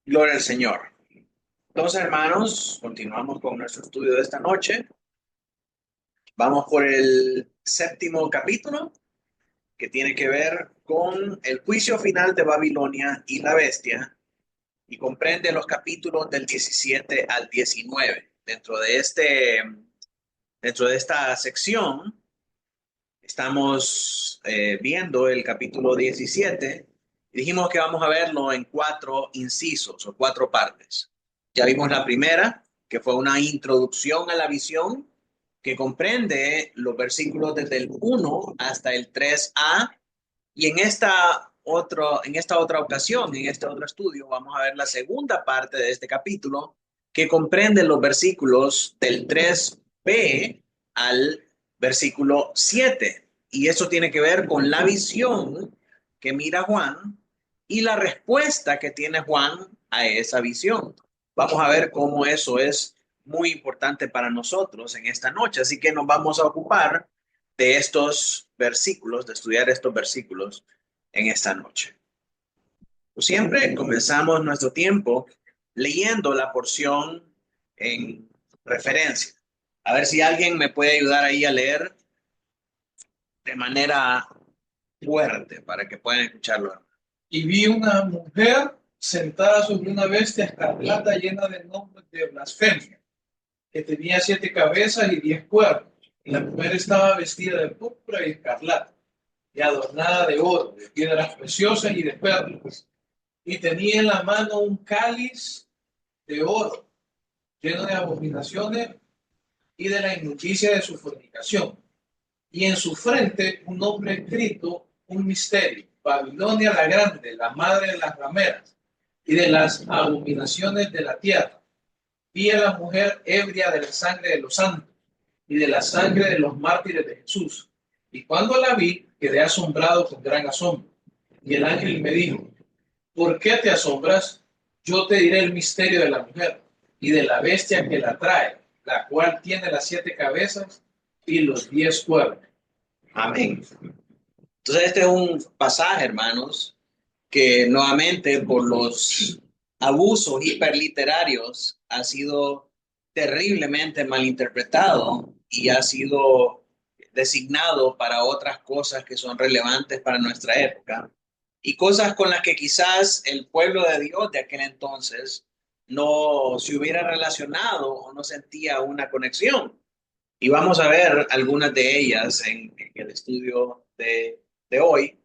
Gloria al Señor. Entonces, hermanos, continuamos con nuestro estudio de esta noche. Vamos por el séptimo capítulo, que tiene que ver con el juicio final de Babilonia y la bestia, y comprende los capítulos del 17 al 19. Dentro de esta sección, estamos viendo el capítulo 17. Y dijimos que vamos a verlo en cuatro incisos o cuatro partes. Ya vimos la primera, que fue una introducción a la visión, que comprende los versículos desde el 1 hasta el 3a. Y en esta otra ocasión, en este otro estudio, vamos a ver la segunda parte de este capítulo, que comprende los versículos del 3b al versículo 7. Y eso tiene que ver con la visión que mira Juan y la respuesta que tiene Juan a esa visión. Vamos a ver cómo eso es muy importante para nosotros en esta noche. Así que nos vamos a ocupar de estos versículos, de estudiar estos versículos en esta noche. Siempre comenzamos nuestro tiempo leyendo la porción en referencia. A ver si alguien me puede ayudar ahí a leer de manera fuerte para que puedan escucharlo. Y vi una mujer sentada sobre una bestia escarlata llena de nombres de blasfemia, que tenía 7 cabezas y 10 cuernos. Y la mujer estaba vestida de púrpura y escarlata, y adornada de oro, de piedras preciosas y de perlas. Y tenía en la mano un cáliz de oro, lleno de abominaciones y de la inmundicia de su fornicación. Y en su frente un nombre escrito, un misterio: Babilonia la Grande, la madre de las rameras y de las abominaciones de la tierra. Vi a la mujer ebria de la sangre de los santos y de la sangre de los mártires de Jesús. Y cuando la vi, quedé asombrado con gran asombro. Y el ángel me dijo: ¿por qué te asombras? Yo te diré el misterio de la mujer y de la bestia que la trae, la cual tiene las 7 cabezas y los 10 cuernos. Amén. Entonces, este es un pasaje, hermanos, que nuevamente por los abusos hiperliterarios ha sido terriblemente malinterpretado y ha sido designado para otras cosas que son relevantes para nuestra época y cosas con las que quizás el pueblo de Dios de aquel entonces no se hubiera relacionado o no sentía una conexión. Y vamos a ver algunas de ellas en el estudio de hoy.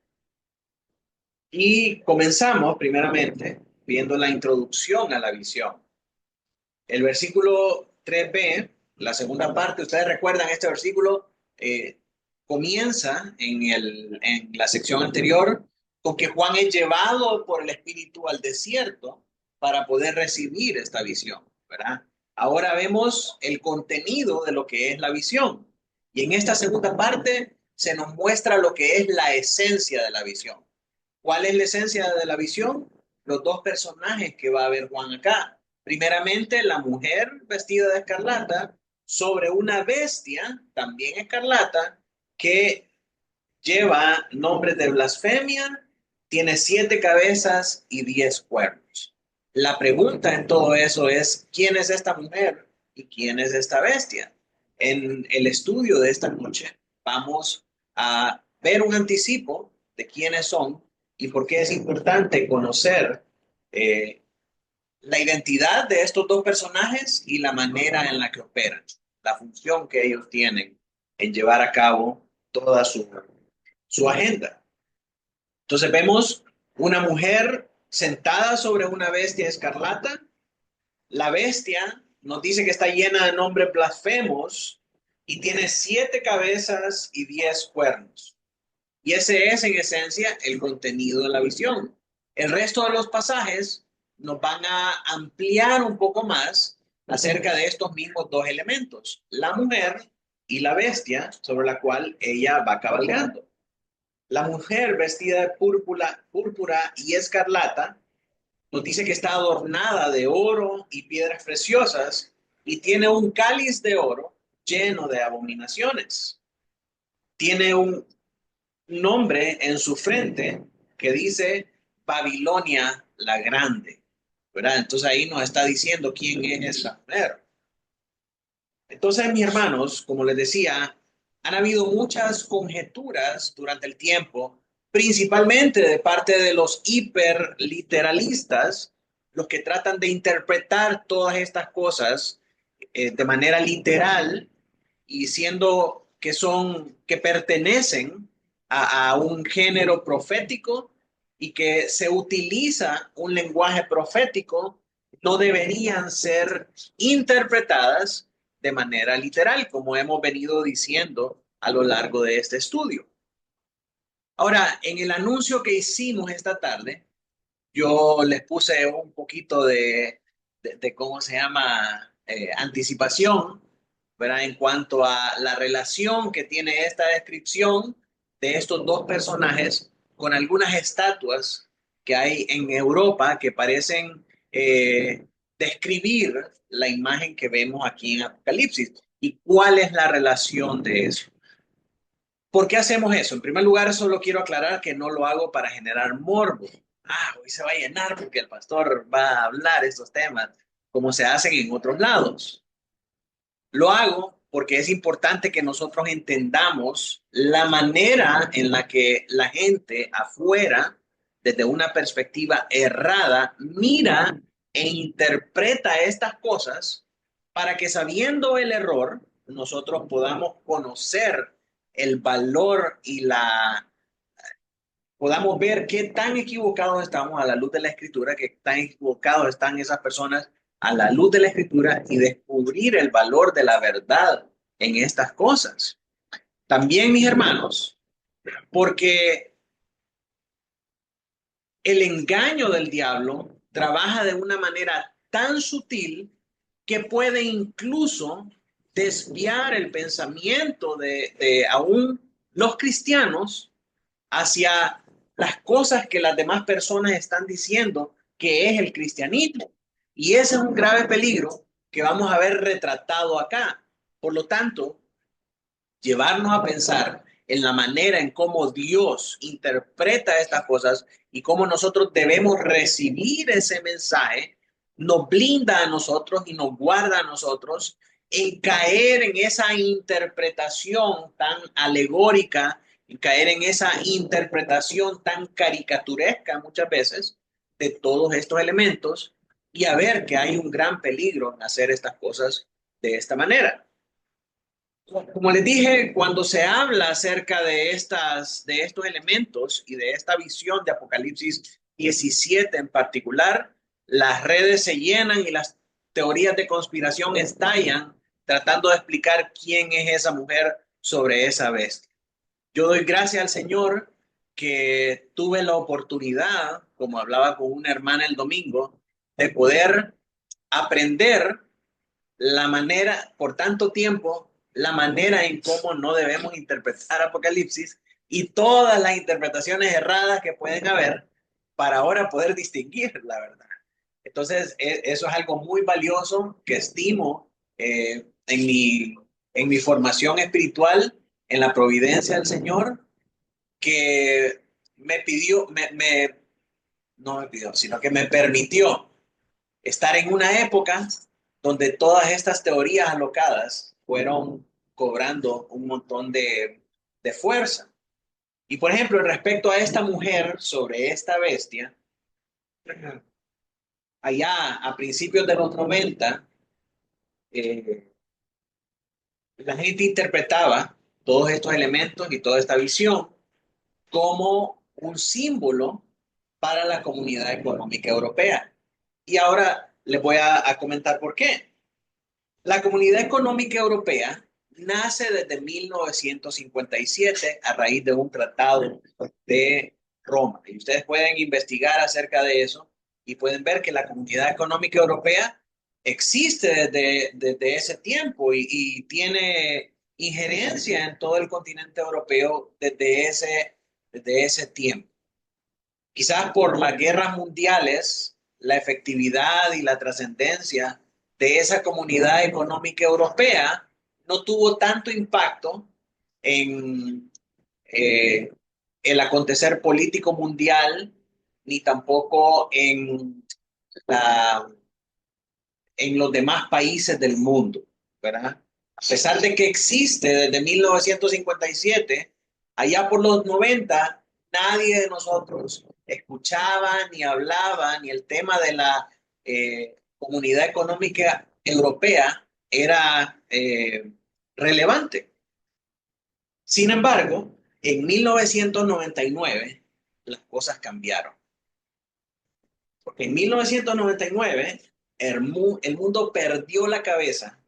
Y comenzamos primeramente viendo la introducción a la visión. El versículo 3b, la segunda parte, ustedes recuerdan este versículo, comienza en la sección anterior con que Juan es llevado por el Espíritu al desierto para poder recibir esta visión, ¿verdad? Ahora vemos el contenido de lo que es la visión. Y en esta segunda parte se nos muestra lo que es la esencia de la visión. ¿Cuál es la esencia de la visión? Los dos personajes que va a ver Juan acá. Primeramente, la mujer vestida de escarlata sobre una bestia, también escarlata, que lleva nombres de blasfemia, tiene 7 cabezas y 10 cuernos. La pregunta en todo eso es, ¿quién es esta mujer y quién es esta bestia? En el estudio de esta noche vamos a ver un anticipo de quiénes son y por qué es importante conocer eh, la identidad de estos dos personajes y la manera en la que operan, la función que ellos tienen en llevar a cabo toda su agenda. Entonces vemos una mujer sentada sobre una bestia escarlata. La bestia nos dice que está llena de nombres blasfemos y tiene 7 cabezas y 10 cuernos. Y ese es en esencia el contenido de la visión. El resto de los pasajes nos van a ampliar un poco más acerca de estos mismos dos elementos, la mujer y la bestia sobre la cual ella va cabalgando. La mujer vestida de púrpura y escarlata nos dice que está adornada de oro y piedras preciosas y tiene un cáliz de oro lleno de abominaciones. Tiene un nombre en su frente que dice Babilonia la Grande. ¿verdad? Entonces ahí nos está diciendo quién es esta mujer. Entonces, mis hermanos, como les decía, han habido muchas conjeturas durante el tiempo, principalmente de parte de los hiperliteralistas, los que tratan de interpretar todas estas cosas de manera literal y siendo que son, que pertenecen a un género profético y que se utiliza un lenguaje profético, no deberían ser interpretadas de manera literal, como hemos venido diciendo a lo largo de este estudio. Ahora, en el anuncio que hicimos esta tarde, yo les puse un poquito de ¿cómo se llama? Anticipación, ¿verdad? En cuanto a la relación que tiene esta descripción de estos dos personajes con algunas estatuas que hay en Europa que parecen describir la imagen que vemos aquí en Apocalipsis. ¿Y cuál es la relación de eso? ¿Por qué hacemos eso? En primer lugar, solo quiero aclarar que no lo hago para generar morbo. Hoy se va a llenar porque el pastor va a hablar estos temas como se hacen en otros lados. Lo hago porque es importante que nosotros entendamos la manera en la que la gente afuera, desde una perspectiva errada, mira e interpreta estas cosas para que sabiendo el error, nosotros podamos conocer el valor y podamos ver qué tan equivocados estamos a la luz de la escritura, qué tan equivocados están esas personas a la luz de la escritura y descubrir el valor de la verdad en estas cosas. También, mis hermanos, porque el engaño del diablo trabaja de una manera tan sutil que puede incluso desviar el pensamiento de aún los cristianos hacia las cosas que las demás personas están diciendo que es el cristianismo. Y ese es un grave peligro que vamos a ver retratado acá. Por lo tanto, llevarnos a pensar en la manera en cómo Dios interpreta estas cosas y cómo nosotros debemos recibir ese mensaje, nos blinda a nosotros y nos guarda a nosotros en caer en esa interpretación tan alegórica, en caer en esa interpretación tan caricaturesca muchas veces de todos estos elementos y a ver que hay un gran peligro en hacer estas cosas de esta manera. Como les dije, cuando se habla acerca de estos elementos y de esta visión de Apocalipsis 17 en particular, las redes se llenan y las teorías de conspiración estallan tratando de explicar quién es esa mujer sobre esa bestia. Yo doy gracias al Señor que tuve la oportunidad, como hablaba con una hermana el domingo, de poder aprender la manera, por tanto tiempo, la manera en cómo no debemos interpretar Apocalipsis y todas las interpretaciones erradas que pueden haber para ahora poder distinguir la verdad. Entonces, eso es algo muy valioso que estimo en mi formación espiritual, en la providencia del Señor, que me pidió, no me pidió, sino que me permitió estar en una época donde todas estas teorías alocadas fueron cobrando un montón de fuerza. Y por ejemplo, respecto a esta mujer sobre esta bestia, allá a principios de los 90, eh, la gente interpretaba todos estos elementos y toda esta visión como un símbolo para la Comunidad Económica Europea. Y ahora les voy a comentar por qué. La Comunidad Económica Europea nace desde 1957 a raíz de un tratado de Roma. Y ustedes pueden investigar acerca de eso y pueden ver que la Comunidad Económica Europea existe desde ese tiempo y tiene injerencia en todo el continente europeo desde ese tiempo. Quizás por las guerras mundiales, la efectividad y la trascendencia de esa comunidad económica europea no tuvo tanto impacto en el acontecer político mundial, ni tampoco la, en los demás países del mundo, ¿verdad? A pesar de que existe desde 1957, allá por los 90, nadie de nosotros escuchaba ni hablaba, ni el tema de la Comunidad Económica Europea era relevante. Sin embargo, en 1999 las cosas cambiaron. Porque en 1999 el mundo perdió la cabeza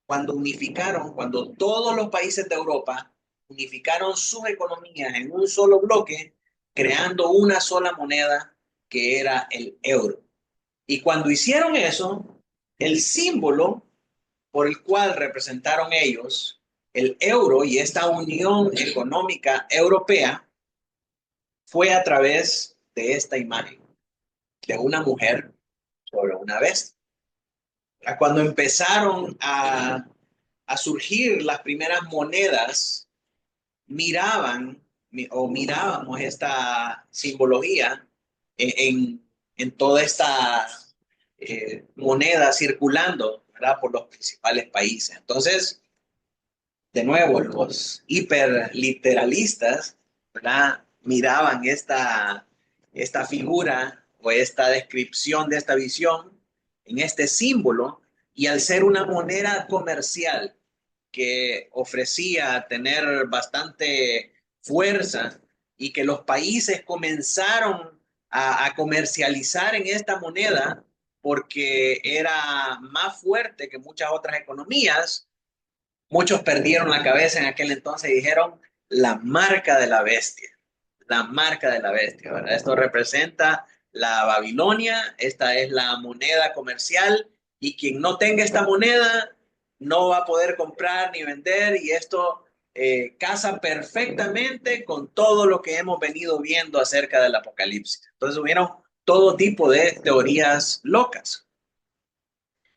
cuando unificaron, cuando todos los países de Europa unificaron sus economías en un solo bloque, creando una sola moneda que era el euro. Y cuando hicieron eso, el símbolo por el cual representaron ellos el euro y esta unión económica europea fue a través de esta imagen de una mujer sobre una bestia. Cuando empezaron a surgir las primeras monedas, miraban o mirábamos esta simbología en toda esta moneda circulando, ¿verdad? Por los principales países. Entonces, de nuevo, los hiperliteralistas, ¿verdad? Miraban esta figura o esta descripción de esta visión en este símbolo y al ser una moneda comercial que ofrecía tener bastante fuerza y que los países comenzaron a comercializar en esta moneda porque era más fuerte que muchas otras economías, muchos perdieron la cabeza en aquel entonces y dijeron la marca de la bestia, la marca de la bestia, ¿verdad? Esto representa la Babilonia, esta es la moneda comercial y quien no tenga esta moneda no va a poder comprar ni vender y esto casa perfectamente con todo lo que hemos venido viendo acerca del Apocalipsis. Entonces hubieron todo tipo de teorías locas,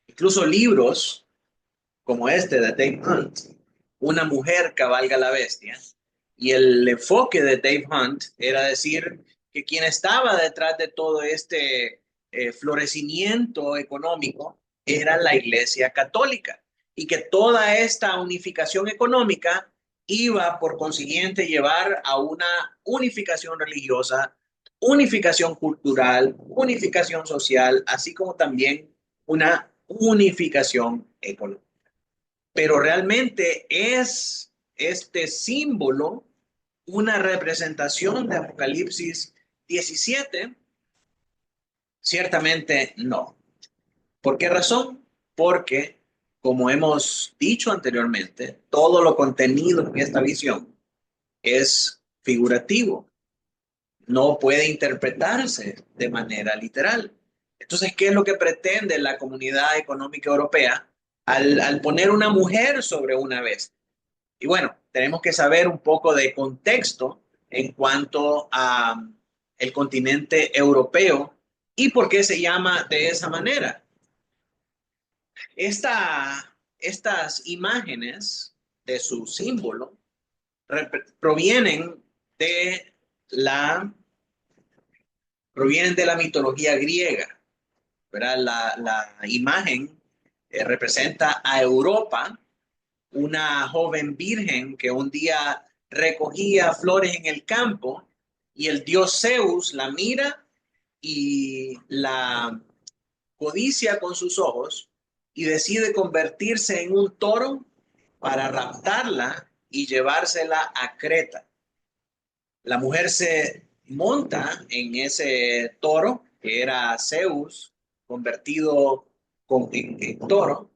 incluso libros como este de Dave Hunt, Una mujer cabalga la bestia, y el enfoque de Dave Hunt era decir que quien estaba detrás de todo este florecimiento económico era la Iglesia Católica y que toda esta unificación económica iba por consiguiente llevar a una unificación religiosa, unificación cultural, unificación social, así como también una unificación económica. Pero realmente es este símbolo una representación de Apocalipsis 17. Ciertamente no. ¿Por qué razón? Porque, como hemos dicho anteriormente, todo lo contenido en esta visión es figurativo, no puede interpretarse de manera literal. Entonces, ¿qué es lo que pretende la Comunidad Económica Europea al poner una mujer sobre una bestia? Y bueno, tenemos que saber un poco de contexto en cuanto a el continente europeo y por qué se llama de esa manera. Estas imágenes de su símbolo provienen de la, provienen de la mitología griega, ¿verdad? La imagen representa a Europa, una joven virgen que un día recogía flores en el campo y el dios Zeus la mira y la codicia con sus ojos y decide convertirse en un toro para raptarla y llevársela a Creta. La mujer se monta en ese toro, que era Zeus, convertido en toro,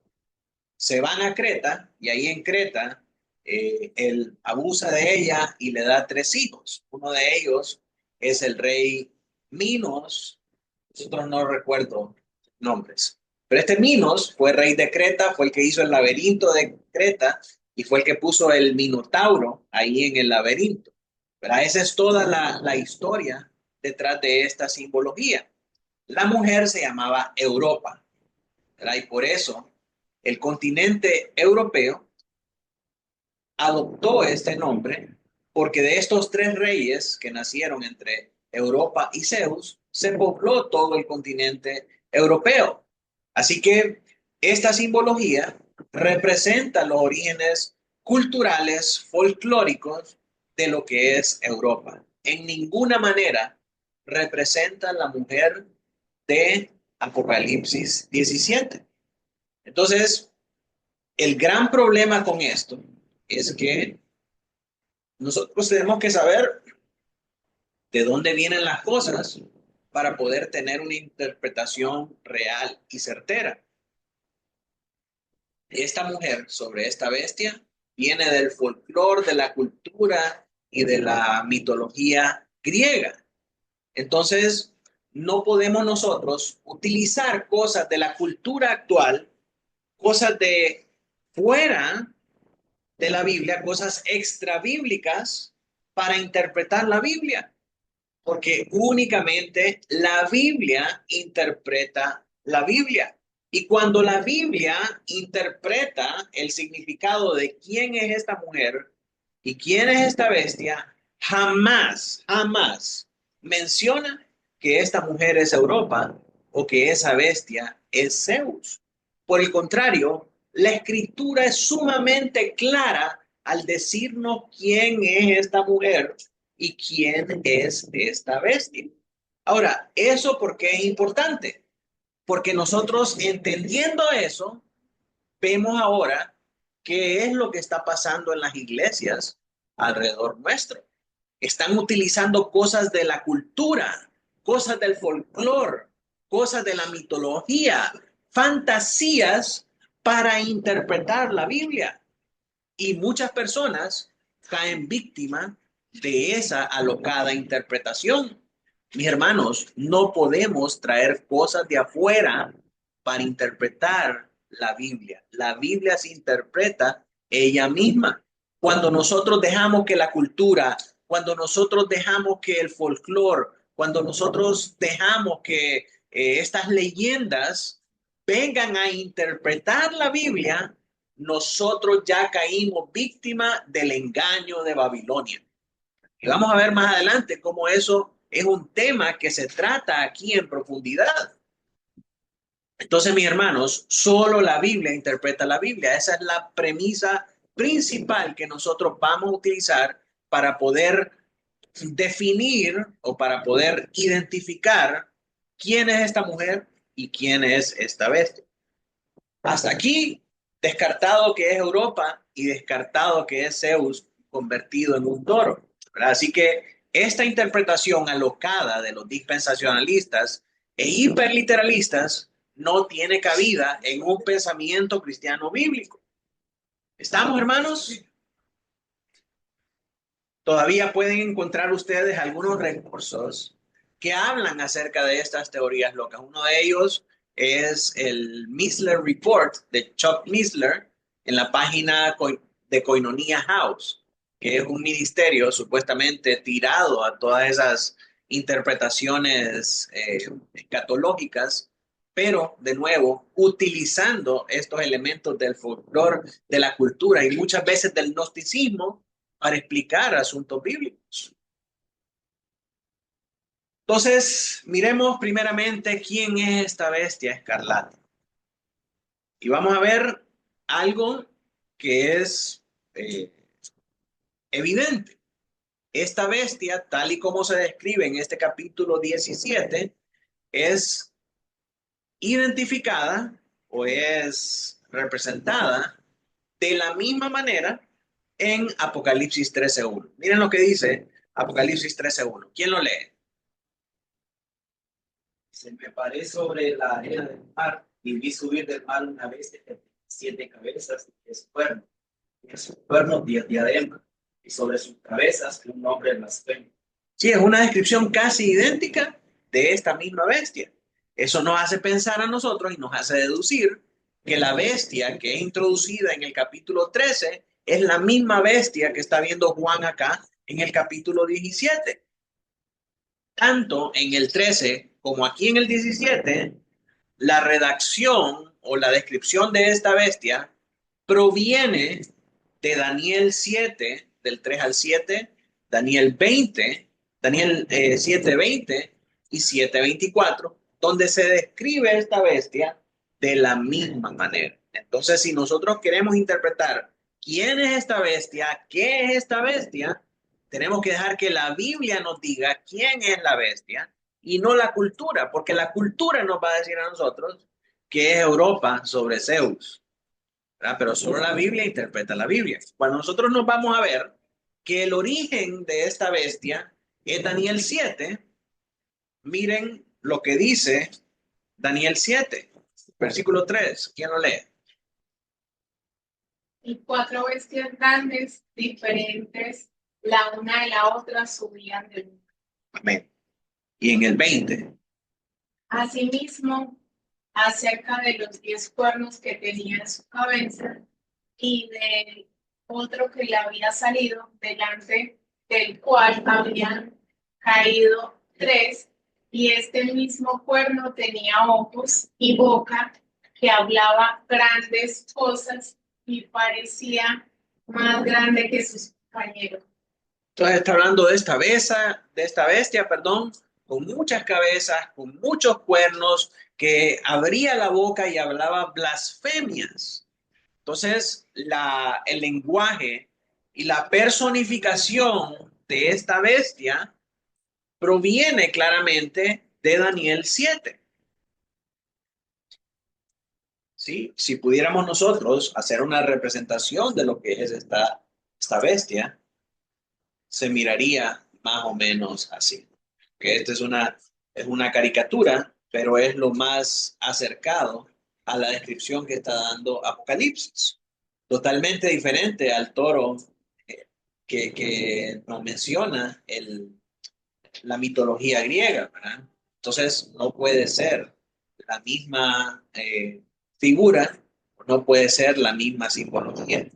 se van a Creta y ahí en Creta él abusa de ella y le da tres hijos. Uno de ellos es el rey Minos, nosotros no recuerdo nombres, pero este Minos fue rey de Creta, fue el que hizo el laberinto de Creta y fue el que puso el Minotauro ahí en el laberinto. ¿Verdad? Esa es toda la historia detrás de esta simbología. La mujer se llamaba Europa, ¿verdad? Y por eso el continente europeo adoptó este nombre porque de estos tres reyes que nacieron entre Europa y Zeus, se pobló todo el continente europeo. Así que esta simbología representa los orígenes culturales, folclóricos de lo que es Europa. En ninguna manera representa la mujer de Apocalipsis 17. Entonces, el gran problema con esto es que nosotros tenemos que saber de dónde vienen las cosas para poder tener una interpretación real y certera. Esta mujer sobre esta bestia viene del folclore, de la cultura y de la mitología griega. Entonces, no podemos nosotros utilizar cosas de la cultura actual, cosas de fuera de la Biblia, cosas extra bíblicas para interpretar la Biblia, porque únicamente la Biblia interpreta la Biblia. Y cuando la Biblia interpreta el significado de quién es esta mujer y quién es esta bestia, jamás menciona que esta mujer es Europa o que esa bestia es Zeus. Por el contrario, la escritura es sumamente clara al decirnos quién es esta mujer y quién es esta bestia. Ahora, ¿eso por qué es importante? Porque nosotros entendiendo eso, vemos ahora qué es lo que está pasando en las iglesias alrededor nuestro. Están utilizando cosas de la cultura, cosas del folclore, cosas de la mitología, fantasías para interpretar la Biblia. Y muchas personas caen víctima de esa alocada interpretación. Mis hermanos, no podemos traer cosas de afuera para interpretar la Biblia. La Biblia se interpreta ella misma. Cuando nosotros dejamos que la cultura, cuando nosotros dejamos que el folclore, cuando nosotros dejamos que estas leyendas vengan a interpretar la Biblia, nosotros ya caímos víctima del engaño de Babilonia. Y vamos a ver más adelante cómo eso es un tema que se trata aquí en profundidad. Entonces, mis hermanos, solo la Biblia interpreta la Biblia. Esa es la premisa principal que nosotros vamos a utilizar para poder definir o para poder identificar quién es esta mujer y quién es esta bestia. Hasta aquí, descartado que es Europa y descartado que es Zeus convertido en un toro, ¿verdad? Así que esta interpretación alocada de los dispensacionalistas e hiperliteralistas no tiene cabida en un pensamiento cristiano bíblico. ¿Estamos, hermanos? Todavía pueden encontrar ustedes algunos recursos que hablan acerca de estas teorías locas. Uno de ellos es el Missler Report de Chuck Missler en la página de Koinonia House, que es un ministerio supuestamente tirado a todas esas interpretaciones escatológicas, pero de nuevo utilizando estos elementos del folclore, de la cultura y muchas veces del gnosticismo para explicar asuntos bíblicos. Entonces, miremos primeramente quién es esta bestia escarlata. Y vamos a ver algo que es evidente. Esta bestia, tal y como se describe en este capítulo 17, es identificada o es representada de la misma manera en Apocalipsis 13:1. Miren lo que dice Apocalipsis 13:1. ¿Quién lo lee? Se me paré sobre la arena del mar y vi subir del mar una bestia de 7 cabezas y 10 cuernos. Y en sus cuernos 10 diademas, y sobre sus cabezas un nombre blasfemo. Sí, es una descripción casi idéntica de esta misma bestia. Eso nos hace pensar a nosotros y nos hace deducir que la bestia que es introducida en el capítulo 13 es la misma bestia que está viendo Juan acá en el capítulo 17. Tanto en el 13 como aquí en el 17, la redacción o la descripción de esta bestia proviene de Daniel 7, del 3 al 7, Daniel 20, Daniel 7:20 y 7:24, donde se describe esta bestia de la misma manera. Entonces, si nosotros queremos interpretar quién es esta bestia, qué es esta bestia, tenemos que dejar que la Biblia nos diga quién es la bestia y no la cultura, porque la cultura nos va a decir a nosotros que es Europa sobre Zeus, ¿verdad? Pero solo la Biblia interpreta la Biblia. Cuando nosotros nos vamos a ver que el origen de esta bestia es Daniel 7, miren lo que dice Daniel 7, versículo 3. ¿Quién lo lee? Y cuatro bestias grandes, diferentes, la una de la otra, subían del mar. Amén. Y en el 20. Asimismo, acerca de los 10 cuernos que tenía en su cabeza y del otro que le había salido, delante del cual habían caído 3, y este mismo cuerno tenía ojos y boca, que hablaba grandes cosas y parecía más grande que sus compañeros. Entonces está hablando de esta bestia, perdón, con muchas cabezas, con muchos cuernos, que abría la boca y hablaba blasfemias. Entonces, el lenguaje y la personificación de esta bestia proviene claramente de Daniel 7. ¿Sí? Si pudiéramos nosotros hacer una representación de lo que es esta bestia, se miraría más o menos así. Que esta es una caricatura, pero es lo más acercado a la descripción que está dando Apocalipsis. Totalmente diferente al toro que nos menciona la mitología griega, ¿verdad? Entonces, no puede ser la misma figura, no puede ser la misma simbología.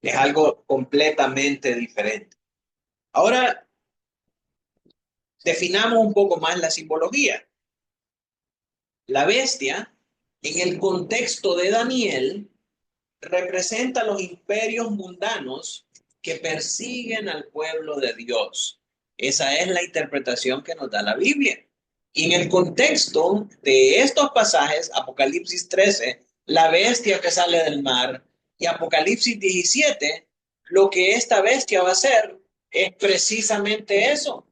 Es algo completamente diferente. Ahora, definamos un poco más la simbología. La bestia, en el contexto de Daniel, representa los imperios mundanos que persiguen al pueblo de Dios. Esa es la interpretación que nos da la Biblia. Y en el contexto de estos pasajes, Apocalipsis 13, la bestia que sale del mar, y Apocalipsis 17, lo que esta bestia va a hacer es precisamente eso: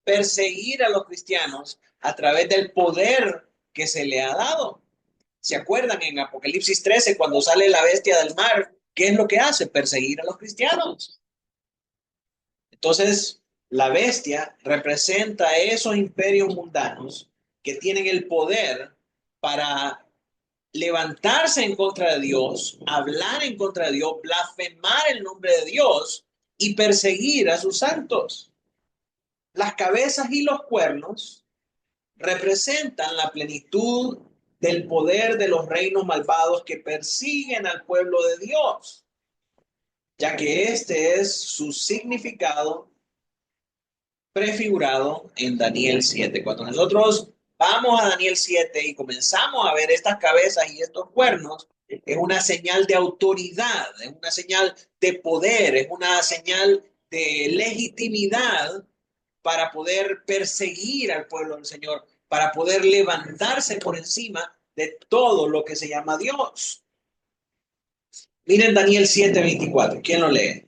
perseguir a los cristianos a través del poder que se le ha dado. ¿Se acuerdan en Apocalipsis 13 cuando sale la bestia del mar? ¿Qué es lo que hace? Perseguir a los cristianos. Entonces, la bestia representa esos imperios mundanos que tienen el poder para levantarse en contra de Dios, hablar en contra de Dios, blasfemar el nombre de Dios y perseguir a sus santos. Las cabezas y los cuernos representan la plenitud del poder de los reinos malvados que persiguen al pueblo de Dios, ya que este es su significado prefigurado en Daniel 7. Cuando nosotros vamos a Daniel 7 y comenzamos a ver estas cabezas y estos cuernos, es una señal de autoridad, es una señal de poder, es una señal de legitimidad para poder perseguir al pueblo del Señor, para poder levantarse por encima de todo lo que se llama Dios. Miren Daniel 7:24. ¿Quién lo lee?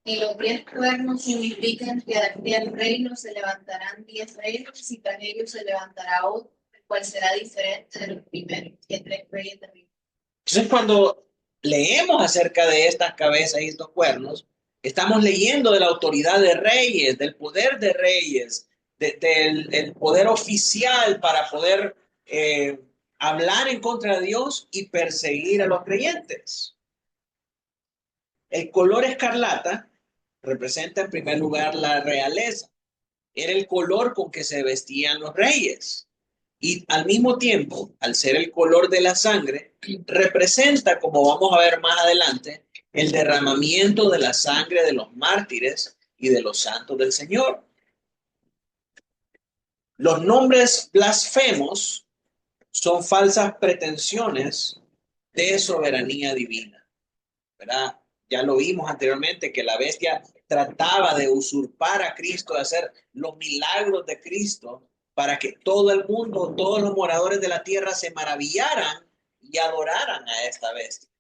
Y los 10 cuernos significan que del reino se levantarán 10 reinos, y tras ellos se levantará otro, el cual será diferente de los primeros, que 3 reyes de reino. Entonces, cuando leemos acerca de estas cabezas y estos cuernos, estamos leyendo de la autoridad de reyes, del poder de reyes, del el poder oficial para poder hablar en contra de Dios y perseguir a los creyentes. El color escarlata representa en primer lugar la realeza. Era el color con que se vestían los reyes. Y al mismo tiempo, al ser el color de la sangre, representa, como vamos a ver más adelante, el derramamiento de la sangre de los mártires y de los santos del Señor. Los nombres blasfemos son falsas pretensiones de soberanía divina, ¿verdad? Ya lo vimos anteriormente que la bestia trataba de usurpar a Cristo, de hacer los milagros de Cristo para que todo el mundo, todos los moradores de la tierra se maravillaran y adoraran a esta bestia.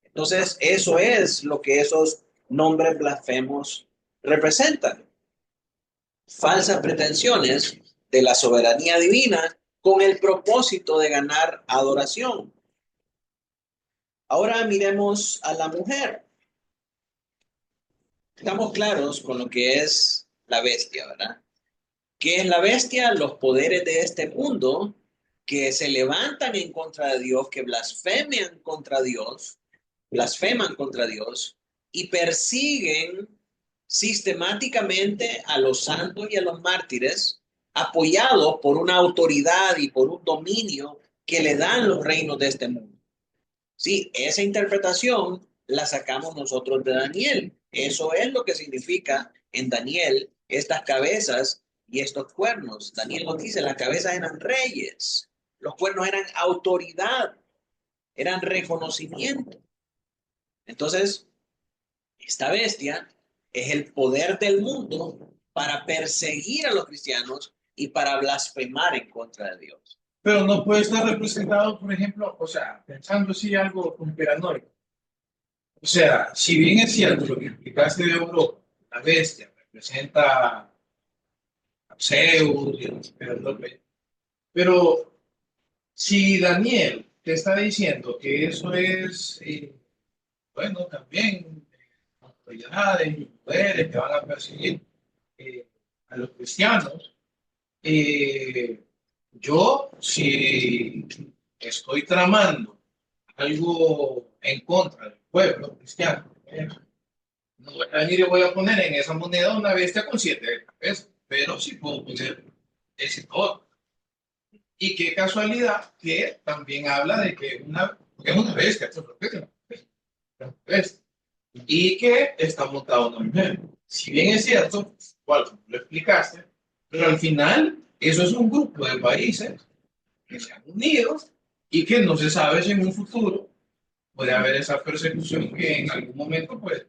Entonces, eso es lo que esos nombres blasfemos representan. Falsas pretensiones de la soberanía divina con el propósito de ganar adoración. Ahora miremos a la mujer. Estamos claros con lo que es la bestia, ¿verdad? ¿Qué es la bestia? Los poderes de este mundo que se levantan en contra de Dios, que blasfeman contra Dios y persiguen sistemáticamente a los santos y a los mártires, apoyados por una autoridad y por un dominio que le dan los reinos de este mundo. Sí, esa interpretación la sacamos nosotros de Daniel. Eso es lo que significa en Daniel estas cabezas y estos cuernos. Daniel nos dice, las cabezas eran reyes, los cuernos eran autoridad, eran reconocimiento. Entonces, esta bestia es el poder del mundo para perseguir a los cristianos y para blasfemar en contra de Dios. Pero no puede estar representado, por ejemplo, o sea, pensando así algo conspiranoico. O sea, si bien es cierto lo que explicaste de Europa, la bestia representa a Zeus y a los emperadores, pero si Daniel te está diciendo que eso es, bueno, también autoridades y poderes que van a perseguir a los cristianos, yo, si estoy tramando algo en contra del pueblo cristiano, no voy a venir y voy a poner en esa moneda una bestia con 7 cabezas, pero sí puedo poner ese todo. Y qué casualidad que también habla de que porque es una bestia, esto es lo que es una bestia, y que está montada una mujer. Si bien es cierto, cual lo explicaste, pero al final eso es un grupo de países que se han unido y que no se sabe si en un futuro puede haber esa persecución que en algún momento, pues,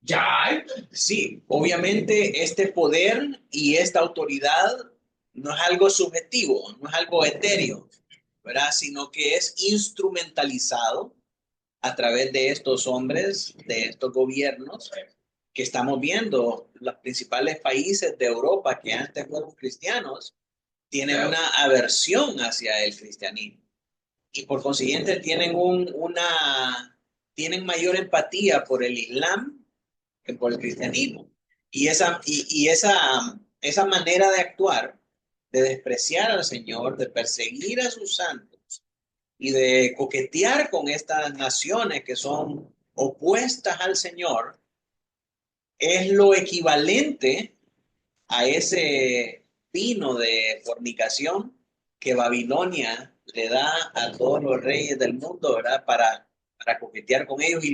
ya hay. Sí, obviamente este poder y esta autoridad no es algo subjetivo, no es algo etéreo, ¿verdad? Sino que es instrumentalizado a través de estos hombres, de estos gobiernos que estamos viendo. Los principales países de Europa que antes fueron cristianos tienen una aversión hacia el cristianismo y por consiguiente tienen mayor empatía por el Islam que por el cristianismo. Esa manera de actuar, de despreciar al Señor, de perseguir a sus santos y de coquetear con estas naciones que son opuestas al Señor, es lo equivalente a ese vino de fornicación que Babilonia le da a todos los reyes del mundo, ¿verdad? Para coquetear con ellos y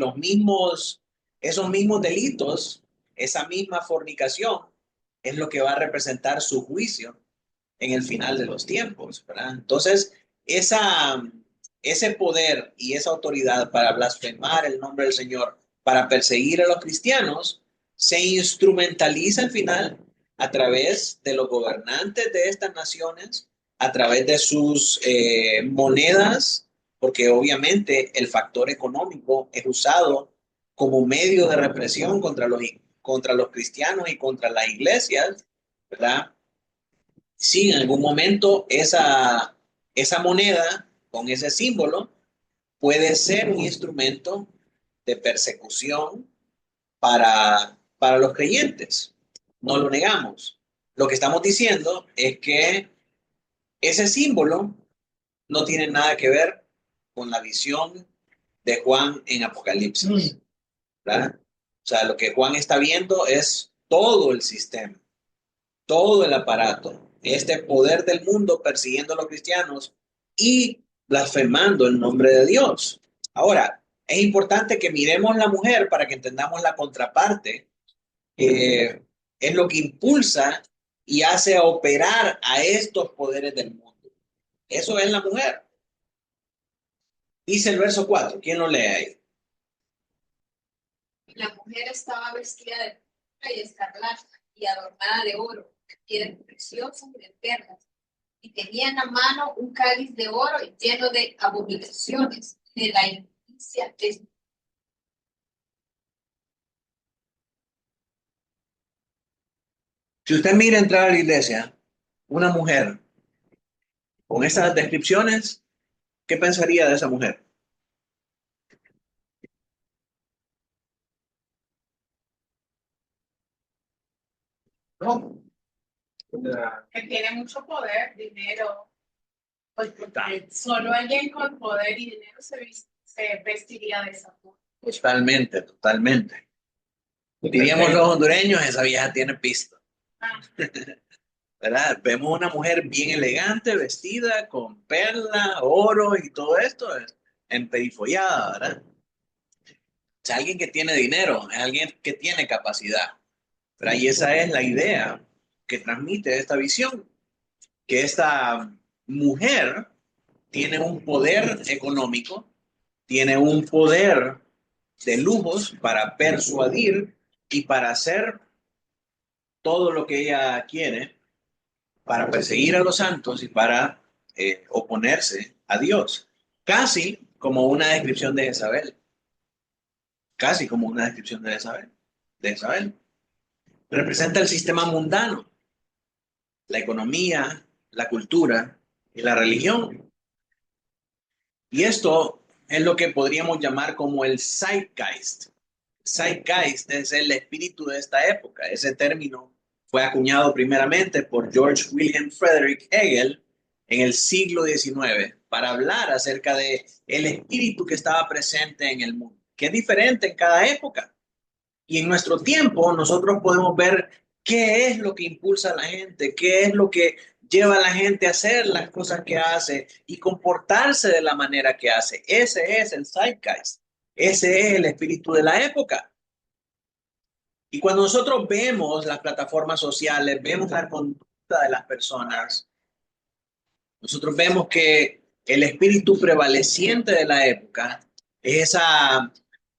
esos mismos delitos, esa misma fornicación es lo que va a representar su juicio en el final de los tiempos, ¿verdad? Entonces, ese poder y esa autoridad para blasfemar el nombre del Señor, para perseguir a los cristianos, se instrumentaliza al final a través de los gobernantes de estas naciones, a través de sus monedas, porque obviamente el factor económico es usado como medio de represión contra los cristianos y contra las iglesias, ¿verdad? Sí, en algún momento esa moneda con ese símbolo puede ser un instrumento de persecución para los creyentes. No lo negamos. Lo que estamos diciendo es que ese símbolo no tiene nada que ver con la visión de Juan en Apocalipsis, ¿verdad? O sea, lo que Juan está viendo es todo el sistema, todo el aparato, este poder del mundo persiguiendo a los cristianos y blasfemando el nombre de Dios. Ahora, es importante que miremos la mujer para que entendamos la contraparte. Es lo que impulsa y hace operar a estos poderes del mundo. Eso es la mujer. Dice el verso 4. ¿Quién lo lee ahí? La mujer estaba vestida de púrpura y escarlata y adornada de oro, piedras preciosas y de perlas, y tenía en la mano un cáliz de oro lleno de abominaciones de la inmundicia de. Si usted mira entrar a la iglesia, una mujer con esas descripciones, ¿qué pensaría de esa mujer? ¿no? Que tiene mucho poder, dinero, pues porque solo alguien con poder y dinero se vestiría de esa forma. Totalmente, totalmente. Diríamos los hondureños, esa vieja tiene pisto. Ah, ¿Verdad? Vemos una mujer bien elegante, vestida con perla, oro y todo esto, emperifollada, ¿verdad? Es alguien que tiene dinero, es alguien que tiene capacidad, ¿verdad? Y esa es la idea que transmite esta visión, que esta mujer tiene un poder económico, tiene un poder de lujos para persuadir y para hacer todo lo que ella quiere, para perseguir a los santos y para oponerse a Dios. Casi como una descripción de Jezabel. Casi como una descripción de Jezabel. De Jezabel. Representa el sistema mundano, la economía, la cultura y la religión. Y esto es lo que podríamos llamar como el zeitgeist. Zeitgeist es el espíritu de esta época. Ese término fue acuñado primeramente por George William Frederick Hegel en el siglo XIX para hablar acerca de el espíritu que estaba presente en el mundo, que es diferente en cada época. Y en nuestro tiempo nosotros podemos ver qué es lo que impulsa a la gente, qué es lo que lleva a la gente a hacer las cosas que hace y comportarse de la manera que hace. Ese es el zeitgeist. Ese es el espíritu de la época. Y cuando nosotros vemos las plataformas sociales, vemos la conducta de las personas, nosotros vemos que el espíritu prevaleciente de la época es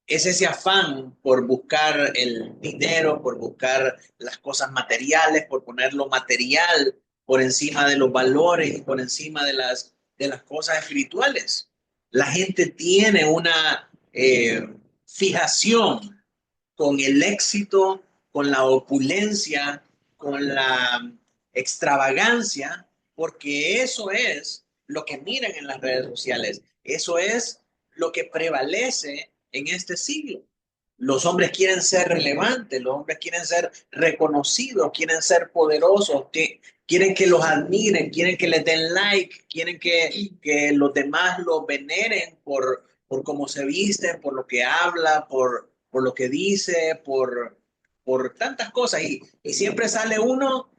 ese afán por buscar el dinero, por buscar las cosas materiales, por poner lo material por encima de los valores y por encima de las cosas espirituales. La gente tiene una fijación con el éxito, con la opulencia, con la extravagancia, porque eso es lo que miran en las redes sociales. Eso es lo que prevalece en este siglo. Los hombres quieren ser relevantes, los hombres quieren ser reconocidos, quieren ser poderosos, quieren que los admiren, quieren que les den like, quieren que los demás los veneren por cómo se viste, por lo que habla, por lo que dice, por tantas cosas. Y siempre sale uno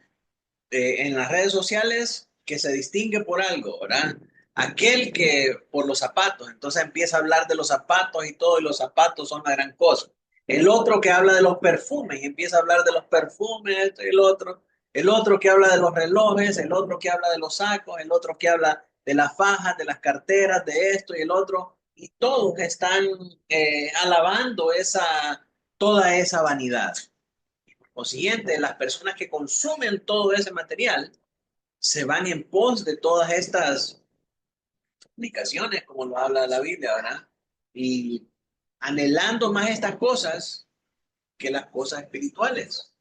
en las redes sociales que se distingue por algo, ¿verdad? Aquel que por los zapatos, entonces empieza a hablar de los zapatos y todo, y los zapatos son la gran cosa. El otro que habla de los perfumes y empieza a hablar de los perfumes, el otro que habla de los relojes, el otro que habla de los sacos, el otro que habla de las fajas, de las carteras, de esto y el otro, y todos están alabando toda esa vanidad. Por siguiente, las personas que consumen todo ese material se van en pos de todas estas comunicaciones, como lo habla la Biblia, ¿verdad? Y anhelando más estas cosas que las cosas espirituales.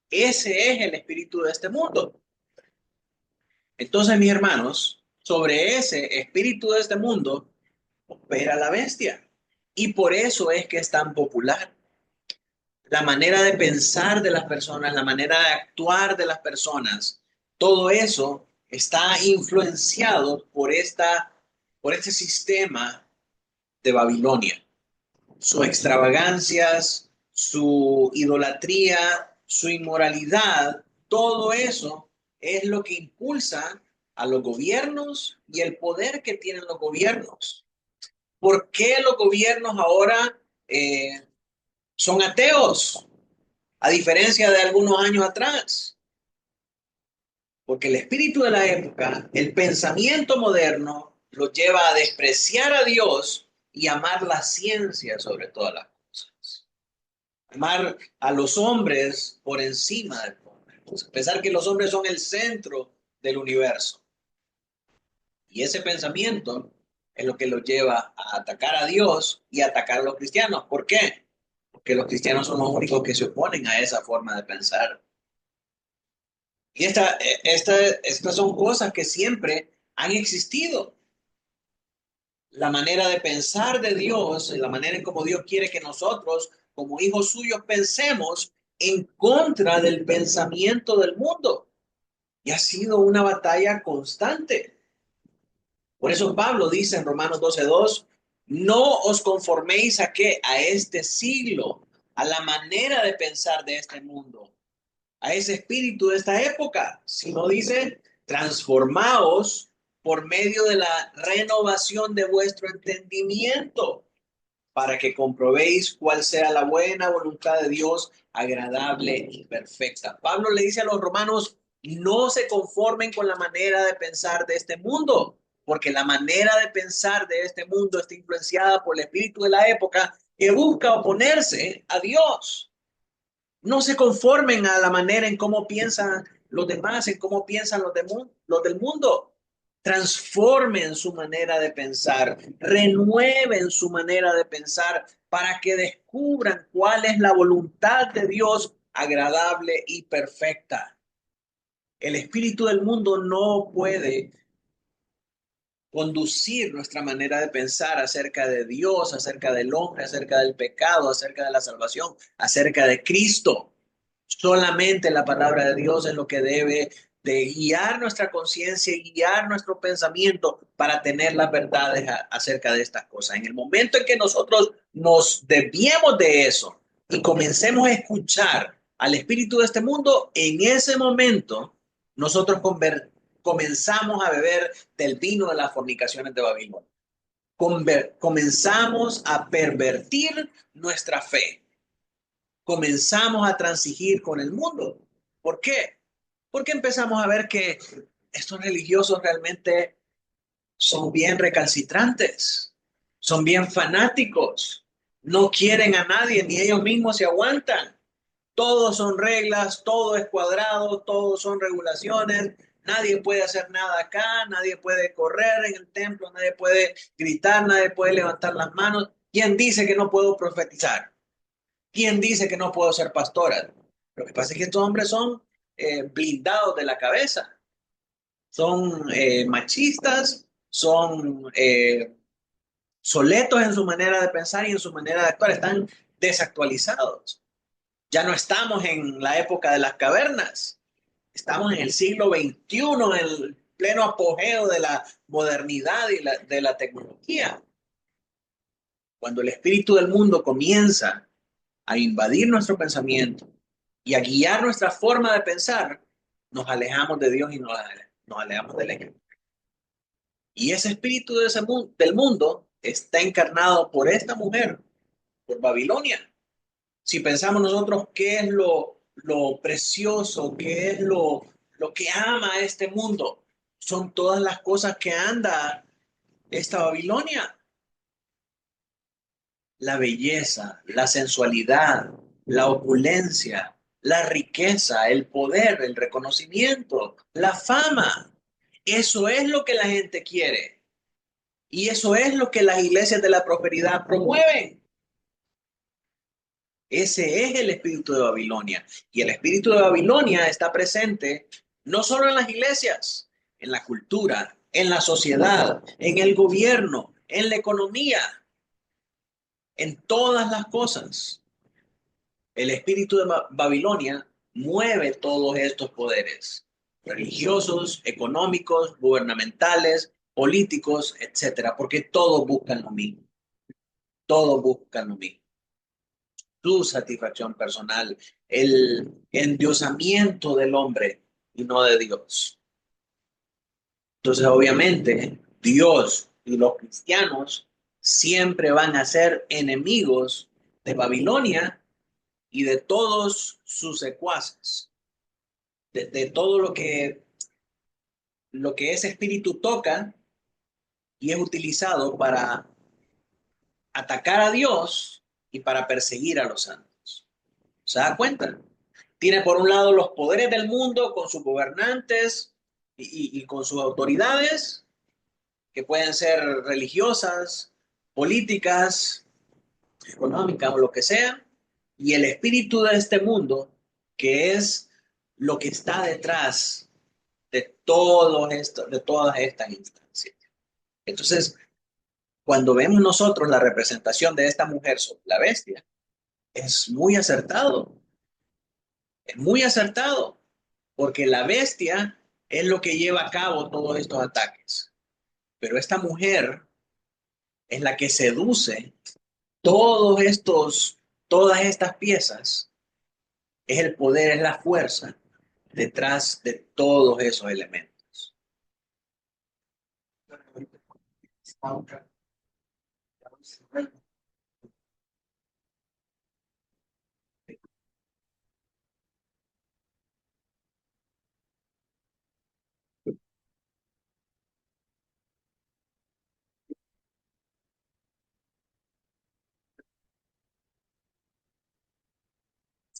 Ese es el espíritu de este mundo. Entonces, mis hermanos, sobre ese espíritu de este mundo opera la bestia. Y por eso es que es tan popular. La manera de pensar de las personas, la manera de actuar de las personas, todo eso está influenciado por este sistema de Babilonia. Sus extravagancias, su idolatría, su inmoralidad, todo eso es lo que impulsa a los gobiernos y el poder que tienen los gobiernos. ¿Por qué los gobiernos ahora son ateos? A diferencia de algunos años atrás, porque el espíritu de la época, el pensamiento moderno, los lleva a despreciar a Dios y amar la ciencia sobre todas las cosas. Amar a los hombres por encima del hombre. Pensar que los hombres son el centro del universo. Y ese pensamiento es lo que los lleva a atacar a Dios y a atacar a los cristianos. ¿Por qué? Porque los cristianos son los únicos que se oponen a esa forma de pensar. Y estas son cosas que siempre han existido. La manera de pensar de Dios, la manera en cómo Dios quiere que nosotros, como hijos suyos, pensemos en contra del pensamiento del mundo. Y ha sido una batalla constante. Por eso Pablo dice en Romanos 12:2, no os conforméis a qué, a este siglo, a la manera de pensar de este mundo, a ese espíritu de esta época, sino dice, transformaos por medio de la renovación de vuestro entendimiento, para que comprobéis cuál sea la buena voluntad de Dios, agradable y perfecta. Pablo le dice a los romanos, no se conformen con la manera de pensar de este mundo, porque la manera de pensar de este mundo está influenciada por el espíritu de la época que busca oponerse a Dios. No se conformen a la manera en cómo piensan los demás, en cómo piensan los del mundo. Transformen su manera de pensar, renueven su manera de pensar para que descubran cuál es la voluntad de Dios agradable y perfecta. El espíritu del mundo no puede conducir nuestra manera de pensar acerca de Dios, acerca del hombre, acerca del pecado, acerca de la salvación, acerca de Cristo. Solamente la palabra de Dios es lo que debe de guiar nuestra conciencia y guiar nuestro pensamiento para tener las verdades acerca de estas cosas. En el momento en que nosotros nos desviemos de eso y comencemos a escuchar al espíritu de este mundo, en ese momento nosotros comenzamos a beber del vino de las fornicaciones de Babilonia. Comenzamos a pervertir nuestra fe. Comenzamos a transigir con el mundo. ¿Por qué? Porque empezamos a ver que estos religiosos realmente son bien recalcitrantes, son bien fanáticos, no quieren a nadie, ni ellos mismos se aguantan. Todos son reglas, todo es cuadrado, todos son regulaciones, nadie puede hacer nada acá, nadie puede correr en el templo, nadie puede gritar, nadie puede levantar las manos. ¿Quién dice que no puedo profetizar? ¿Quién dice que no puedo ser pastora? Lo que pasa es que estos hombres son blindados de la cabeza, son machistas, son soletos en su manera de pensar y en su manera de actuar, están desactualizados. Ya no estamos en la época de las cavernas, estamos en el siglo XXI, en el pleno apogeo de la modernidad y de la tecnología. Cuando el espíritu del mundo comienza a invadir nuestro pensamiento y a guiar nuestra forma de pensar, nos alejamos de Dios y nos alejamos de la Escritura. Y ese espíritu del mundo está encarnado por esta mujer, por Babilonia. Si pensamos nosotros qué es lo precioso, qué es lo que ama este mundo, son todas las cosas que anda esta Babilonia. La belleza, la sensualidad, la opulencia, la riqueza, el poder, el reconocimiento, la fama. Eso es lo que la gente quiere. Y eso es lo que las iglesias de la prosperidad promueven. Ese es el espíritu de Babilonia. Y el espíritu de Babilonia está presente no solo en las iglesias, en la cultura, en la sociedad, en el gobierno, en la economía, en todas las cosas. El espíritu de Babilonia mueve todos estos poderes religiosos, económicos, gubernamentales, políticos, etcétera, porque todos buscan lo mismo. Todos buscan lo mismo. Su satisfacción personal, el endiosamiento del hombre y no de Dios. Entonces, obviamente, Dios y los cristianos siempre van a ser enemigos de Babilonia y de todos sus secuaces, de todo lo que ese espíritu toca y es utilizado para atacar a Dios y para perseguir a los santos. ¿Se da cuenta? Tiene por un lado los poderes del mundo con sus gobernantes y con sus autoridades, que pueden ser religiosas, políticas, económicas o lo que sea, y el espíritu de este mundo, que es lo que está detrás de todas estas instancias. Entonces, cuando vemos nosotros la representación de esta mujer sobre la bestia, es muy acertado, porque la bestia es lo que lleva a cabo todos estos ataques, pero esta mujer es la que seduce todos estos, todas estas piezas, es el poder, es la fuerza detrás de todos esos elementos.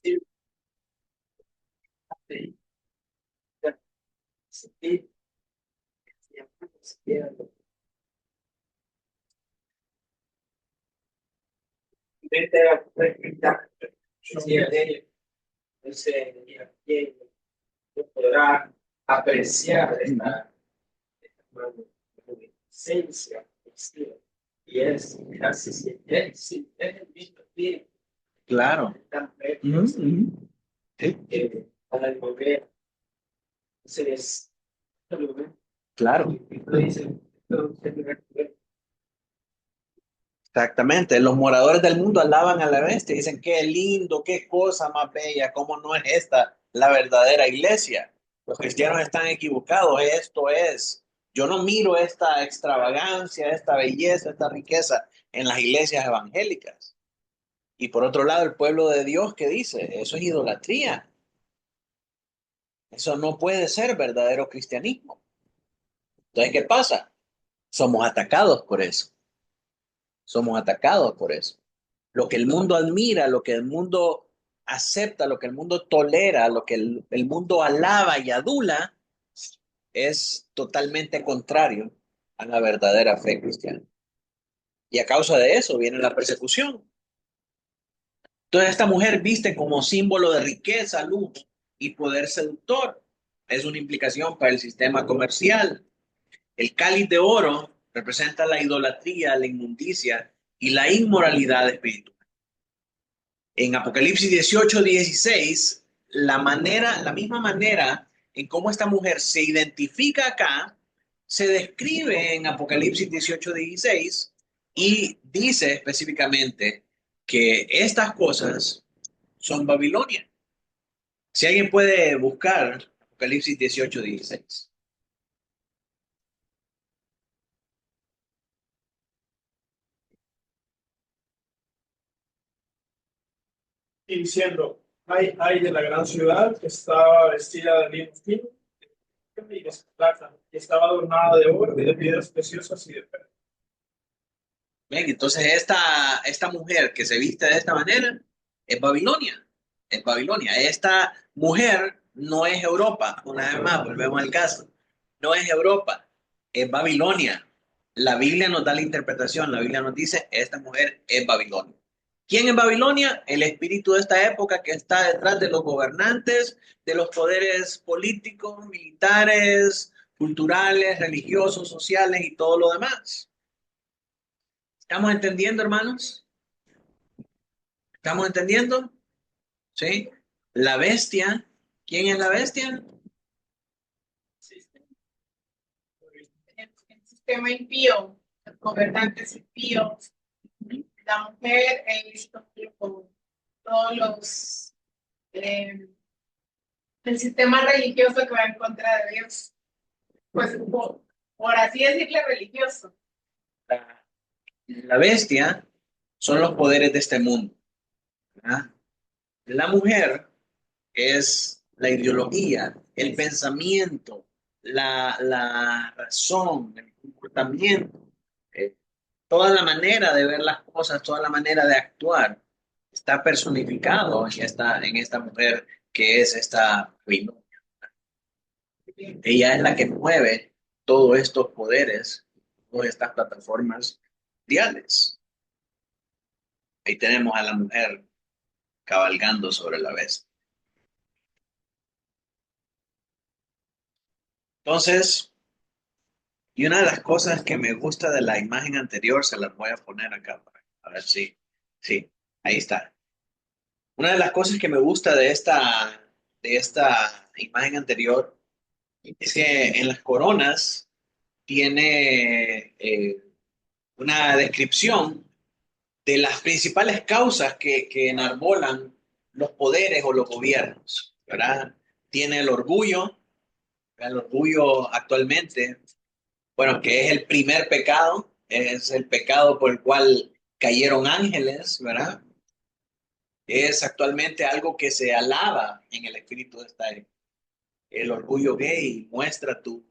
Sí, sí, sí, sí, sí, vete a practicar, sí, entonces, podrá apreciar esta esencia, y es casi sí, es el mismo tiempo. Claro. Sí. Para volver, entonces, Claro. dice, Exactamente, los moradores del mundo alaban a la bestia, dicen qué lindo, qué cosa más bella, cómo no es esta la verdadera iglesia. Los cristianos están equivocados, esto es. Yo no miro esta extravagancia, esta belleza, esta riqueza en las iglesias evangélicas. Y por otro lado, el pueblo de Dios, ¿qué dice? Eso es idolatría. Eso no puede ser verdadero cristianismo. Entonces, ¿qué pasa? Somos atacados por eso. Somos atacados por eso. Lo que el mundo admira, lo que el mundo acepta, lo que el mundo tolera, lo que el mundo alaba y adula, es totalmente contrario a la verdadera fe cristiana. Y a causa de eso viene la persecución. Entonces esta mujer viste como símbolo de riqueza, luz y poder seductor. Es una implicación para el sistema comercial. El cáliz de oro representa la idolatría, la inmundicia y la inmoralidad espiritual. En Apocalipsis 18:16, la misma manera en cómo esta mujer se identifica acá, se describe en Apocalipsis 18:16 y dice específicamente que estas cosas son Babilonia. Si alguien puede buscar Apocalipsis 18:16. Y diciendo, hay de la gran ciudad que estaba vestida de lino fino y de plata, y estaba adornada de oro y de piedras preciosas y de perlas. Bien, entonces esta mujer que se viste de esta manera es Babilonia. Es Babilonia. Esta mujer no es Europa. Una vez más, volvemos al caso. No es Europa, es Babilonia. La Biblia nos da la interpretación. La Biblia nos dice, esta mujer es Babilonia. ¿Quién es Babilonia? El espíritu de esta época que está detrás de los gobernantes, de los poderes políticos, militares, culturales, religiosos, sociales y todo lo demás. ¿Estamos entendiendo, hermanos? ¿Estamos entendiendo? ¿Sí? La bestia. ¿Quién es la bestia? El sistema impío, los gobernantes impíos, la mujer he visto con todos los el sistema religioso que va en contra de Dios, pues por así decirle religioso. La bestia son los poderes de este mundo, ¿verdad? La mujer es la ideología, el pensamiento, la razón, el comportamiento, eh, toda la manera de ver las cosas, toda la manera de actuar está personificado en esta mujer que es esta Babilonia. Ella es la que mueve todos estos poderes, todas estas plataformas mundiales. Ahí tenemos a la mujer cabalgando sobre la bestia. Entonces, y una de las cosas que me gusta de la imagen anterior, se las voy a poner acá para a ver si, sí, ahí está. Una de las cosas que me gusta de esta imagen anterior es que en las coronas tiene una descripción de las principales causas que enarbolan los poderes o los gobiernos, ¿verdad? Tiene el orgullo actualmente, bueno, que es el primer pecado, es el pecado por el cual cayeron ángeles, ¿verdad? Es actualmente algo que se alaba en el espíritu de esta época. El orgullo gay muestra tus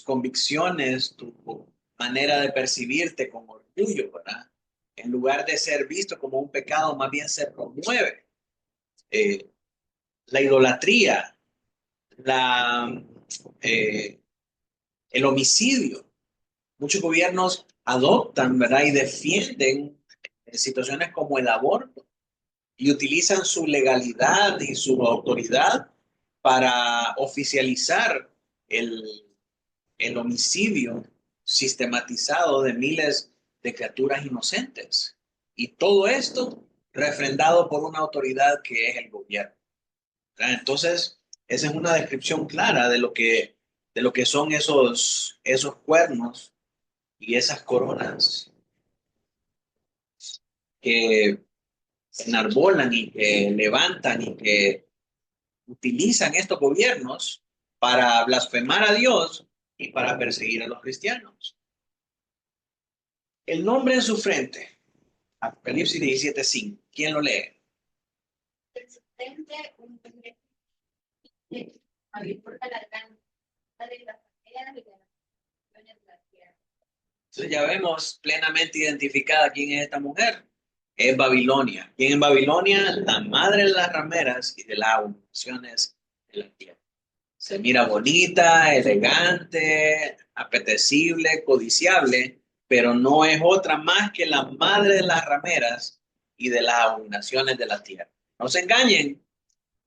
convicciones, tu manera de percibirte con orgullo, ¿verdad? En lugar de ser visto como un pecado, más bien se promueve. La idolatría, la, eh, el homicidio. Muchos gobiernos adoptan, ¿verdad? Y defienden situaciones como el aborto y utilizan su legalidad y su autoridad para oficializar el, el homicidio sistematizado de miles de criaturas inocentes. Y todo esto refrendado por una autoridad que es el gobierno. ¿Verdad? Entonces, esa es una descripción clara de lo que son esos cuernos y esas coronas que enarbolan y que levantan y que utilizan estos gobiernos para blasfemar a Dios y para perseguir a los cristianos. El nombre en su frente, Apocalipsis 17:5. ¿Quién lo lee? Presente un abierto a la gran de las maneras y de las naciones de la tierra. Entonces ya vemos plenamente identificada quién es esta mujer. Es Babilonia. ¿Quién es Babilonia? La madre de las rameras y de las abominaciones de la tierra. Se mira bonita, elegante, apetecible, codiciable, pero no es otra más que la madre de las rameras y de las abominaciones de la tierra. No se engañen,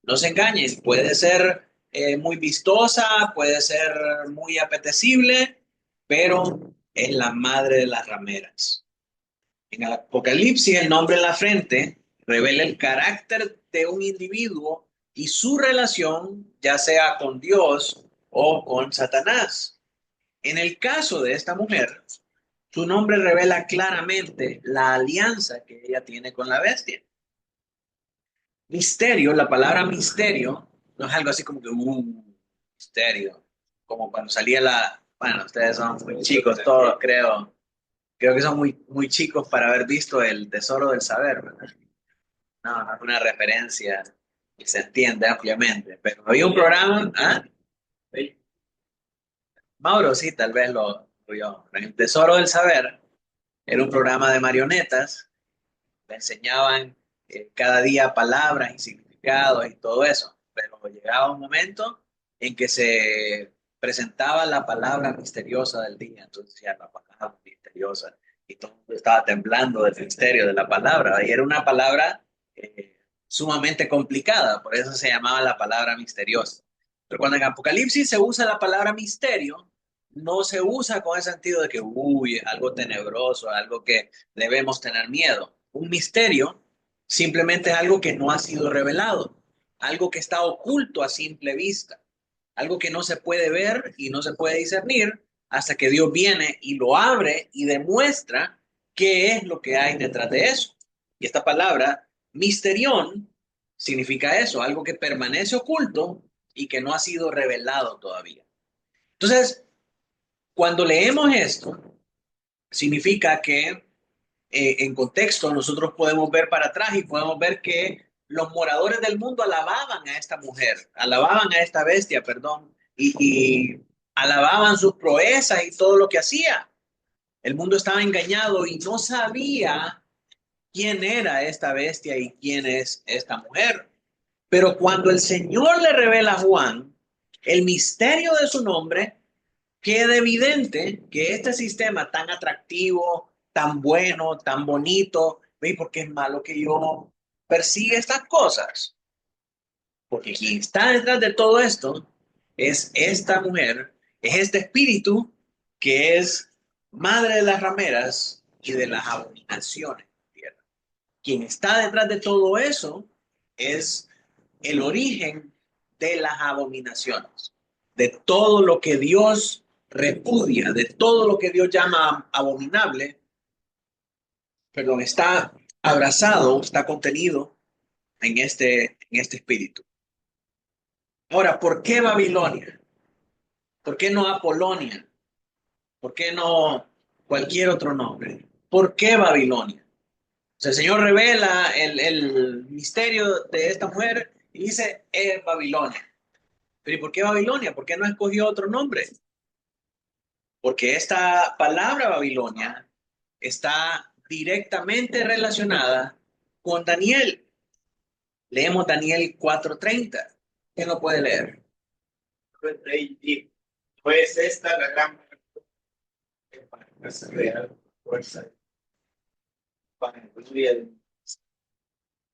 no se engañen. Puede ser muy vistosa, puede ser muy apetecible, pero es la madre de las rameras. En el Apocalipsis, el nombre en la frente revela el carácter de un individuo y su relación, ya sea con Dios o con Satanás. En el caso de esta mujer, su nombre revela claramente la alianza que ella tiene con la bestia. Misterio, la palabra misterio, no es algo así como que, misterio, como cuando salía bueno, ustedes son muy chicos todos, creo que son muy chicos para haber visto el Tesoro del Saber, ¿verdad? No, no es una referencia que se entiende ampliamente, pero había un programa, ¿ah? Mauro sí, tal vez lo vio. El Tesoro del Saber era un programa de marionetas, le enseñaban cada día palabras y significados y todo eso, pero llegaba un momento en que se presentaba la palabra misteriosa del día, entonces ya la palabra misteriosa, y todo el mundo estaba temblando del misterio de la palabra, y era una palabra sumamente complicada, por eso se llamaba la palabra misteriosa. Pero cuando en Apocalipsis se usa la palabra misterio, no se usa con el sentido de que, algo tenebroso, algo que debemos tener miedo. Un misterio simplemente es algo que no ha sido revelado, algo que está oculto a simple vista, algo que no se puede ver y no se puede discernir hasta que Dios viene y lo abre y demuestra qué es lo que hay detrás de eso. Y esta palabra, misterión, significa eso, algo que permanece oculto y que no ha sido revelado todavía. Entonces, cuando leemos esto, significa que en contexto nosotros podemos ver para atrás y podemos ver que los moradores del mundo alababan a esta mujer, alababan a esta bestia, perdón, y alababan sus proezas y todo lo que hacía. El mundo estaba engañado y no sabía quién era esta bestia y quién es esta mujer. Pero cuando el Señor le revela a Juan el misterio de su nombre, queda evidente que este sistema tan atractivo, tan bueno, tan bonito, ¿ve? ¿Por qué es malo que yo persiga estas cosas? Porque quien está detrás de todo esto es esta mujer, es este espíritu que es madre de las rameras y de las abominaciones de la tierra. Quien está detrás de todo eso es el origen de las abominaciones, de todo lo que Dios repudia, de todo lo que Dios llama abominable, perdón, está abrazado, está contenido en este espíritu. Ahora, ¿por qué Babilonia? ¿Por qué no Apolonia? ¿Por qué no cualquier otro nombre? ¿Por qué Babilonia? O sea, el Señor revela el misterio de esta mujer y dice, es Babilonia. Pero ¿y por qué Babilonia? ¿Por qué no escogió otro nombre? Porque esta palabra Babilonia está directamente relacionada con Daniel. Leemos Daniel 4:30. ¿Quién lo puede leer? El rey dijo, pues esta la gran para casa real, fuerza, para la gloria de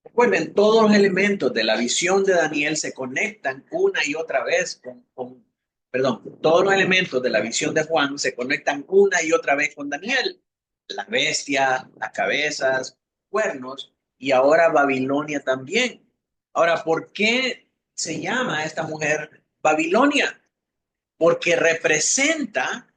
Recuerden, todos los elementos de la visión de Daniel se conectan una y otra vez perdón, todos los elementos de la visión de Juan se conectan una y otra vez con Daniel. La bestia, las cabezas, cuernos y ahora Babilonia también. Ahora, ¿por qué se llama a esta mujer Babilonia? Porque representa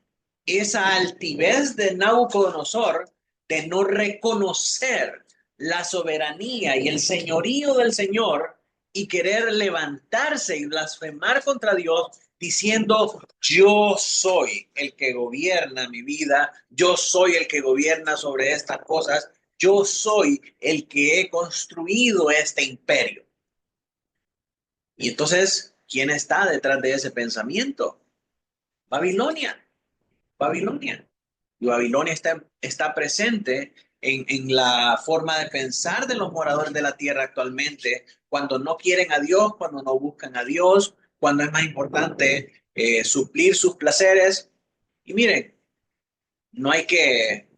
esa altivez de Nabucodonosor de no reconocer la soberanía y el señorío del Señor y querer levantarse y blasfemar contra Dios diciendo, yo soy el que gobierna mi vida, yo soy el que gobierna sobre estas cosas, yo soy el que he construido este imperio. Y entonces, ¿quién está detrás de ese pensamiento? Babilonia. Babilonia. Y Babilonia está presente en la forma de pensar de los moradores de la tierra actualmente, cuando no quieren a Dios, cuando no buscan a Dios, cuando es más importante suplir sus placeres. Y miren, no hay que,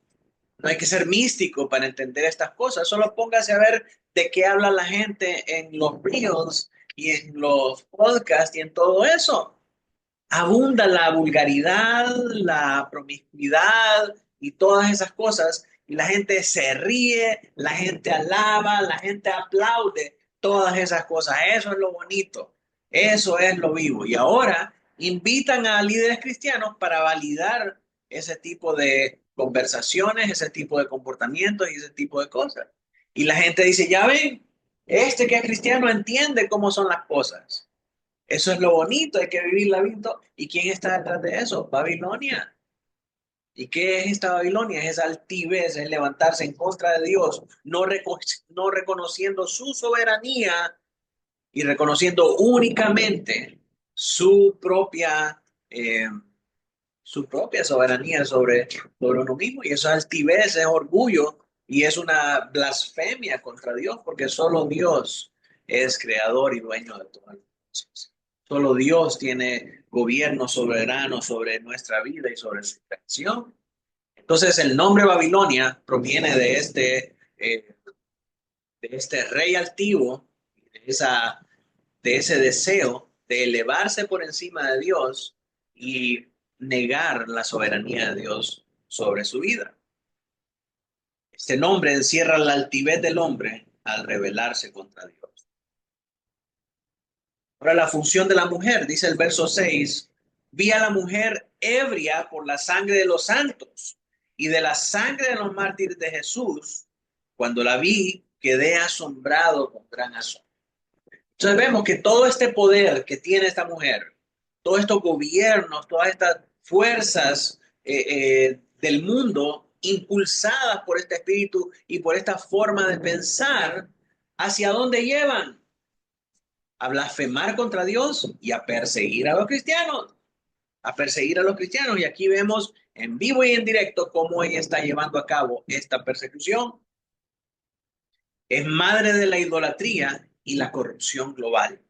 no hay que ser místico para entender estas cosas, solo póngase a ver de qué habla la gente en los reels y en los podcasts y en todo eso. Abunda la vulgaridad, la promiscuidad y todas esas cosas. Y la gente se ríe, la gente alaba, la gente aplaude todas esas cosas. Eso es lo bonito, eso es lo vivo. Y ahora invitan a líderes cristianos para validar ese tipo de conversaciones, ese tipo de comportamientos y ese tipo de cosas. Y la gente dice, ya ven, este que es cristiano entiende cómo son las cosas. Eso es lo bonito, hay que vivir la vida. ¿Y quién está detrás de eso? Babilonia. ¿Y qué es esta Babilonia? Es esa altivez, es levantarse en contra de Dios, no reconociendo su soberanía y reconociendo únicamente eh, su propia soberanía sobre uno mismo. Y esa altivez es orgullo y es una blasfemia contra Dios, porque solo Dios es creador y dueño de todas las cosas. Solo Dios tiene gobierno soberano sobre nuestra vida y sobre su creación. Entonces, el nombre Babilonia proviene de este rey altivo, de ese deseo de elevarse por encima de Dios y negar la soberanía de Dios sobre su vida. Este nombre encierra la altivez del hombre al rebelarse contra Dios. Ahora, la función de la mujer, dice el verso 6, vi a la mujer ebria por la sangre de los santos y de la sangre de los mártires de Jesús. Cuando la vi, quedé asombrado con gran asombro. Entonces vemos que todo este poder que tiene esta mujer, todos estos gobiernos, todas estas fuerzas del mundo, impulsadas por este espíritu y por esta forma de pensar, ¿hacia dónde llevan? A blasfemar contra Dios y a perseguir a los cristianos, a perseguir a los cristianos. Y aquí vemos en vivo y en directo cómo ella está llevando a cabo esta persecución. Es madre de la idolatría y la corrupción global.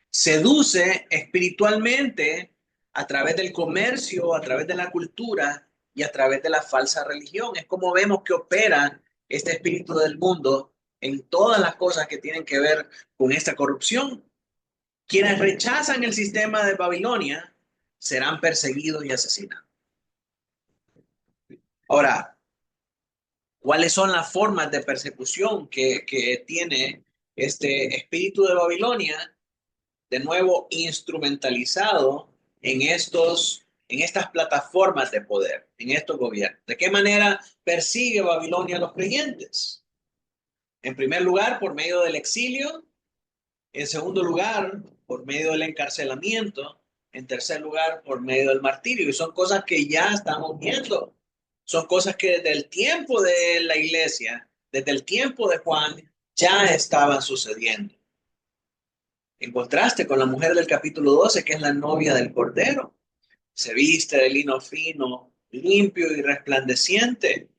Seduce espiritualmente a través del comercio, a través de la cultura y a través de la falsa religión. Es como vemos que opera este espíritu del mundo en todas las cosas que tienen que ver con esta corrupción. Quienes rechazan el sistema de Babilonia serán perseguidos y asesinados. Ahora, ¿cuáles son las formas de persecución que tiene este espíritu de Babilonia? De nuevo, instrumentalizado en estas plataformas de poder, en estos gobiernos. ¿De qué manera persigue Babilonia a los creyentes? En primer lugar, por medio del exilio. En segundo lugar, por medio del encarcelamiento. En tercer lugar, por medio del martirio. Y son cosas que ya estamos viendo. Son cosas que desde el tiempo de la iglesia, desde el tiempo de Juan, ya estaban sucediendo. En contraste con la mujer del capítulo 12, que es la novia del Cordero. Se viste de lino fino, limpio y resplandeciente.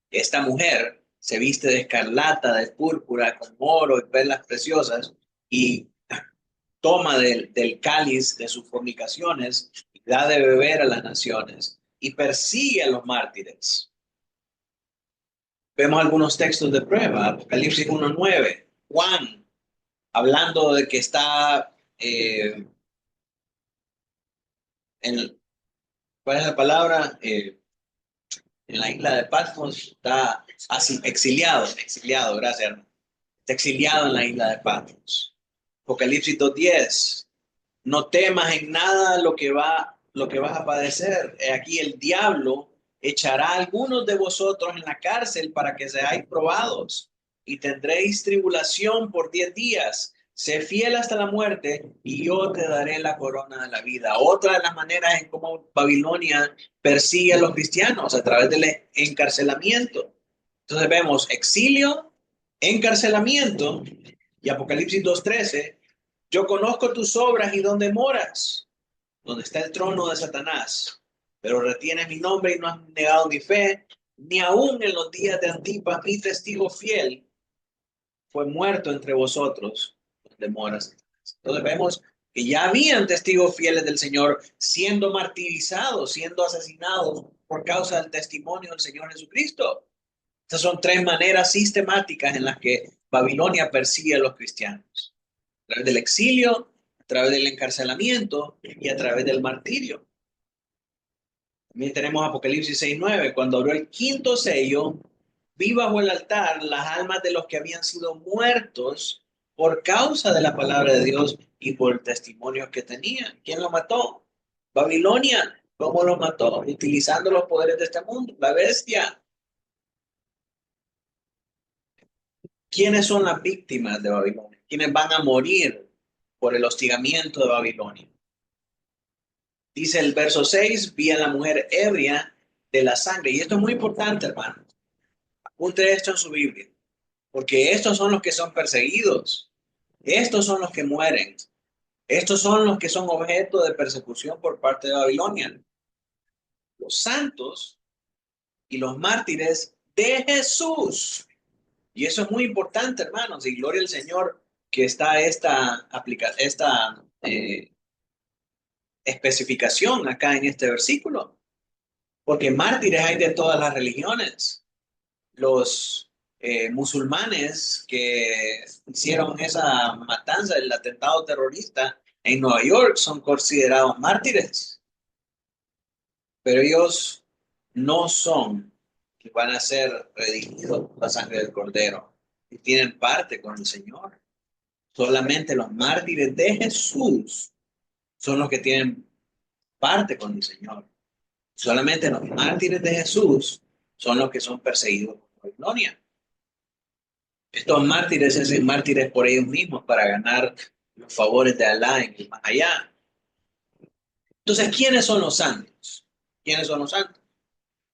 Esta mujer se viste de escarlata, de púrpura, con oro y perlas preciosas, y toma del cáliz de sus fornicaciones y da de beber a las naciones y persigue a los mártires. Vemos algunos textos de prueba. Apocalipsis 1:9. Juan, hablando de que está ¿cuál es la palabra? En la isla de Patmos está así, exiliado, gracias, hermano. Está exiliado en la isla de Patmos. Apocalipsis 2:10. No temas en nada lo que vas a padecer. Aquí el diablo echará a algunos de vosotros en la cárcel para que seáis probados y tendréis tribulación por 10 días. Sé fiel hasta la muerte y yo te daré la corona de la vida. Otra de las maneras en cómo Babilonia persigue a los cristianos a través del encarcelamiento. Entonces vemos exilio, encarcelamiento y Apocalipsis 2:13. Yo conozco tus obras y dónde moras, donde está el trono de Satanás, pero retienes mi nombre y no has negado mi fe, ni aún en los días de Antipas, mi testigo fiel, fue muerto entre vosotros, donde moras. Entonces vemos que ya habían testigos fieles del Señor siendo martirizados, siendo asesinados por causa del testimonio del Señor Jesucristo. Estas son tres maneras sistemáticas en las que Babilonia persigue a los cristianos. A través del exilio, a través del encarcelamiento y a través del martirio. También tenemos Apocalipsis 6:9, cuando abrió el quinto sello, vi bajo el altar las almas de los que habían sido muertos por causa de la palabra de Dios y por el testimonio que tenían. ¿Quién lo mató? Babilonia. ¿Cómo lo mató? Utilizando los poderes de este mundo, la bestia. ¿Quiénes son las víctimas de Babilonia? ¿Quiénes van a morir por el hostigamiento de Babilonia? Dice el verso 6, vi a la mujer ebria de la sangre. Y esto es muy importante, hermano. Apunte esto en su Biblia. Porque estos son los que son perseguidos. Estos son los que mueren. Estos son los que son objeto de persecución por parte de Babilonia. Los santos y los mártires de Jesús. Y eso es muy importante, hermanos. Y gloria al Señor que está esta especificación acá en este versículo. Porque mártires hay de todas las religiones. Los musulmanes que hicieron esa matanza, el atentado terrorista en Nueva York, son considerados mártires. Pero ellos no son que van a ser redimidos por la sangre del Cordero y tienen parte con el Señor. Solamente los mártires de Jesús son los que tienen parte con el Señor. Solamente los mártires de Jesús son los que son perseguidos por Babilonia. Estos mártires se mártires por ellos mismos para ganar los favores de Alá en el más allá. Entonces, ¿quiénes son los santos? ¿Quiénes son los santos?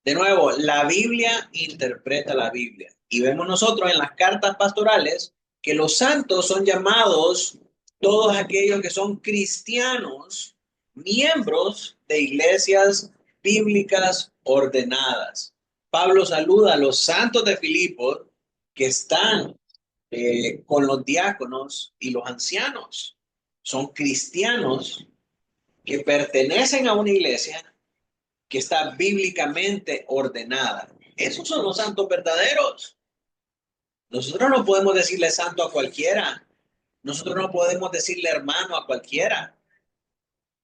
De nuevo, la Biblia interpreta la Biblia. Y vemos nosotros en las cartas pastorales que los santos son llamados todos aquellos que son cristianos, miembros de iglesias bíblicas ordenadas. Pablo saluda a los santos de Filipos que están con los diáconos y los ancianos. Son cristianos que pertenecen a una iglesia que está bíblicamente ordenada. Esos son los santos verdaderos. Nosotros no podemos decirle santo a cualquiera. Nosotros no podemos decirle hermano a cualquiera.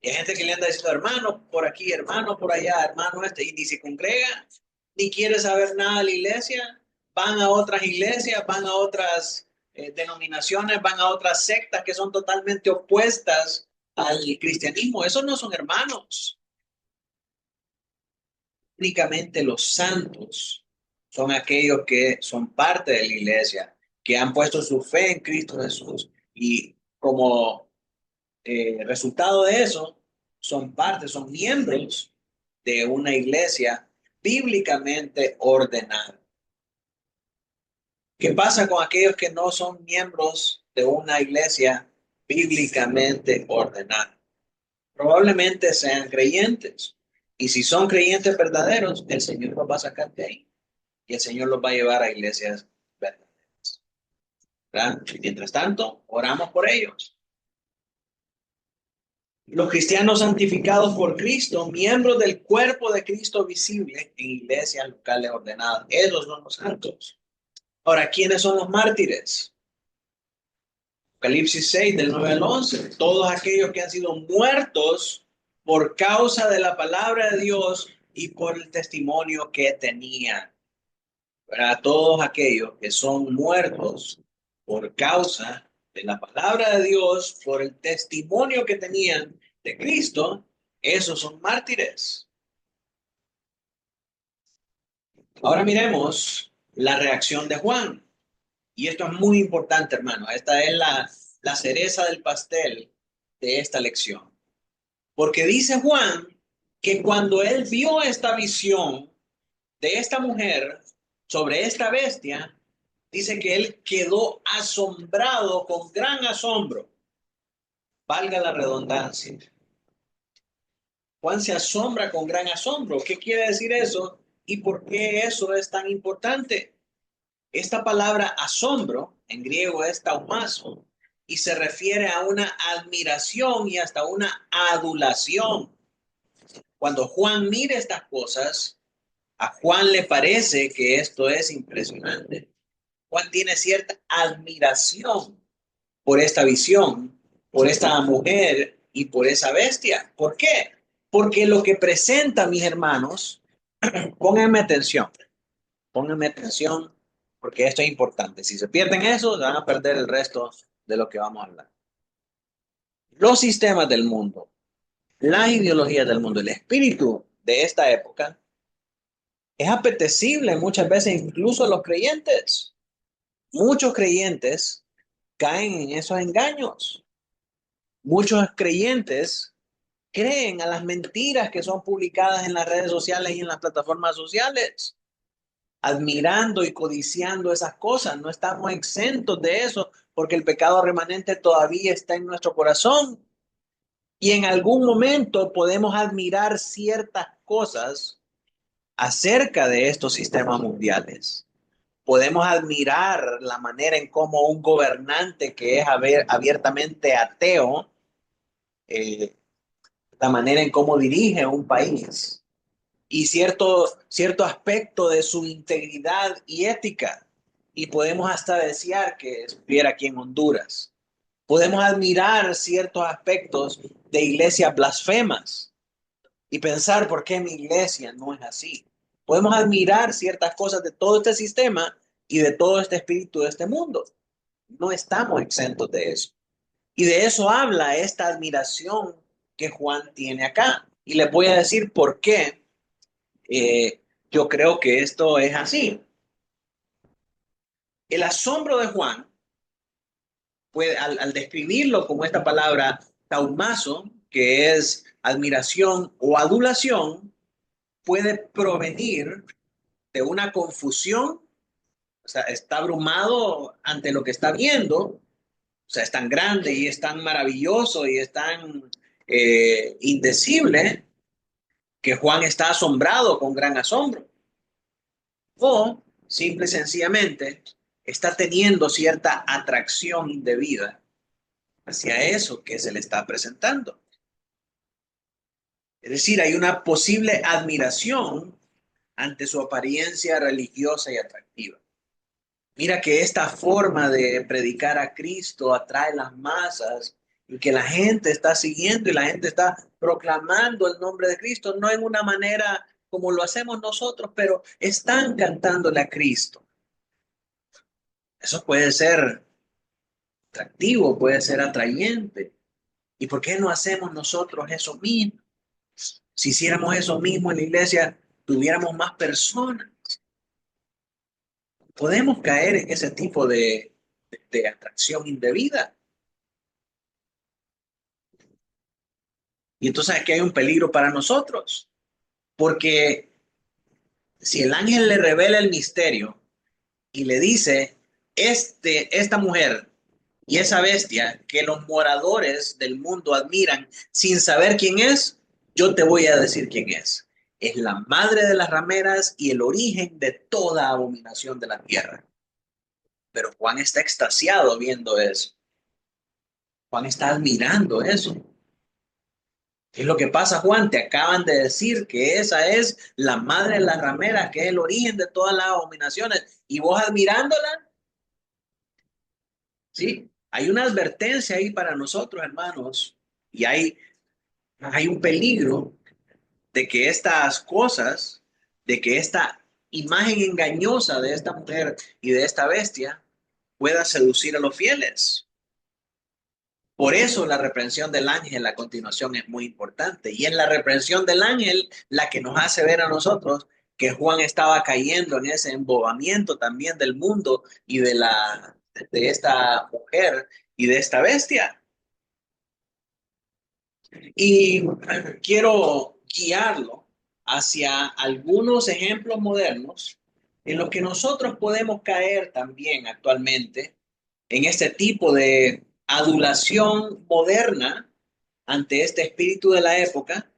Y hay gente que le anda diciendo hermano por aquí, hermano por allá, hermano este, y ni se congrega, ni quiere saber nada de la iglesia. Van a otras iglesias, van a otras denominaciones, van a otras sectas que son totalmente opuestas al cristianismo. Esos no son hermanos. Únicamente los santos son aquellos que son parte de la iglesia, que han puesto su fe en Cristo Jesús y como resultado de eso son parte, son miembros de una iglesia bíblicamente ordenada. ¿Qué pasa con aquellos que no son miembros de una iglesia bíblicamente ordenada? Probablemente sean creyentes. Y si son creyentes verdaderos, el Señor los va a sacar de ahí. Y el Señor los va a llevar a iglesias verdaderas. ¿Verdad? Mientras tanto, oramos por ellos. Los cristianos santificados por Cristo, miembros del cuerpo de Cristo visible en iglesias locales ordenadas. Esos son los santos. Ahora, ¿quiénes son los mártires? Apocalipsis 6, del 9 al 11. Todos aquellos que han sido muertos por causa de la palabra de Dios y por el testimonio que tenían. Para todos aquellos que son muertos por causa de la palabra de Dios, por el testimonio que tenían de Cristo, esos son mártires. Ahora miremos la reacción de Juan. Y esto es muy importante, hermano. Esta es la cereza del pastel de esta lección. Porque dice Juan que cuando él vio esta visión de esta mujer sobre esta bestia, dice que él quedó asombrado con gran asombro. Valga la redundancia. Juan se asombra con gran asombro. ¿Qué quiere decir eso? ¿Y por qué eso es tan importante? Esta palabra asombro en griego es taumazo y se refiere a una admiración y hasta una adulación. Cuando Juan mira estas cosas, a Juan le parece que esto es impresionante. Juan tiene cierta admiración por esta visión, por esta mujer y por esa bestia. ¿Por qué? Porque lo que presenta, mis hermanos, pónganme atención, porque esto es importante. Si se pierden eso, van a perder el resto de lo que vamos a hablar. Los sistemas del mundo, las ideologías del mundo, el espíritu de esta época es apetecible muchas veces incluso a los creyentes. Muchos creyentes caen en esos engaños. Muchos creyentes creen a las mentiras que son publicadas en las redes sociales y en las plataformas sociales, admirando y codiciando esas cosas. No estamos exentos de eso porque el pecado remanente todavía está en nuestro corazón. Y en algún momento podemos admirar ciertas cosas acerca de estos sistemas mundiales. Podemos admirar la manera en cómo un gobernante que es abiertamente ateo, la manera en cómo dirige un país y cierto aspecto de su integridad y ética. Y podemos hasta desear que estuviera aquí en Honduras. Podemos admirar ciertos aspectos de iglesias blasfemas y pensar por qué mi iglesia no es así. Podemos admirar ciertas cosas de todo este sistema y de todo este espíritu de este mundo. No estamos exentos de eso. Y de eso habla esta admiración que Juan tiene acá. Y les voy a decir por qué yo creo que esto es así. El asombro de Juan, al describirlo como esta palabra taumazo, que es admiración o adulación, puede provenir de una confusión. O sea, está abrumado ante lo que está viendo. O sea, es tan grande y es tan maravilloso y es tan indecible que Juan está asombrado con gran asombro. O, simple y sencillamente, está teniendo cierta atracción indebida hacia eso que se le está presentando. Es decir, hay una posible admiración ante su apariencia religiosa y atractiva. Mira que esta forma de predicar a Cristo atrae las masas y que la gente está siguiendo y la gente está proclamando el nombre de Cristo, no en una manera como lo hacemos nosotros, pero están cantándole a Cristo. Eso puede ser atractivo, puede ser atrayente. ¿Y por qué no hacemos nosotros eso mismo? Si hiciéramos eso mismo en la iglesia, tuviéramos más personas. Podemos caer en ese tipo de atracción indebida. Y entonces aquí hay un peligro para nosotros, porque si el ángel le revela el misterio y le dice, esta mujer y esa bestia que los moradores del mundo admiran sin saber quién es, yo te voy a decir quién es. Es la madre de las rameras y el origen de toda abominación de la tierra. Pero Juan está extasiado viendo eso. Juan está admirando eso. ¿Qué es lo que pasa, Juan? Te acaban de decir que esa es la madre de las rameras, que es el origen de todas las abominaciones, y vos admirándola. Sí, hay una advertencia ahí para nosotros, hermanos, y hay un peligro de que estas cosas, de que esta imagen engañosa de esta mujer y de esta bestia pueda seducir a los fieles. Por eso la reprensión del ángel a continuación es muy importante. Y es la reprensión del ángel la que nos hace ver a nosotros que Juan estaba cayendo en ese embobamiento también del mundo y de esta mujer y de esta bestia. Y quiero guiarlo hacia algunos ejemplos modernos en los que nosotros podemos caer también actualmente en este tipo de adulación moderna ante este espíritu de la época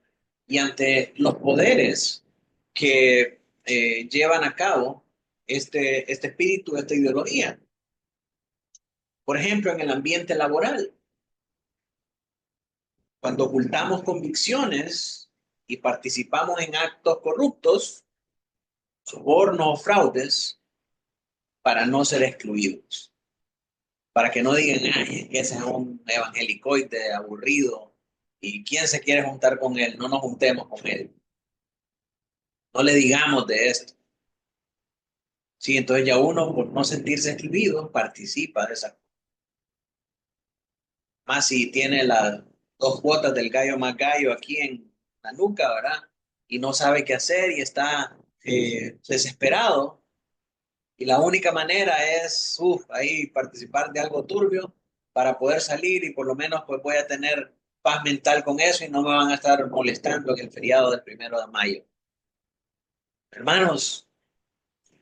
y ante los poderes que llevan a cabo este espíritu, esta ideología. Por ejemplo, en el ambiente laboral, cuando ocultamos convicciones y participamos en actos corruptos, sobornos o fraudes, para no ser excluidos. Para que no digan, ay, es que ese es un evangelicoide aburrido y quién se quiere juntar con él, no nos juntemos con él. No le digamos de esto. Sí, entonces ya uno, por no sentirse excluido, participa de esa. Más si tiene las dos cuotas del gallo más gallo aquí en la nuca, ¿verdad? Y no sabe qué hacer y está desesperado. Y la única manera es, ahí participar de algo turbio para poder salir y por lo menos pues voy a tener paz mental con eso y no me van a estar molestando en el feriado del 1 de mayo. Hermanos,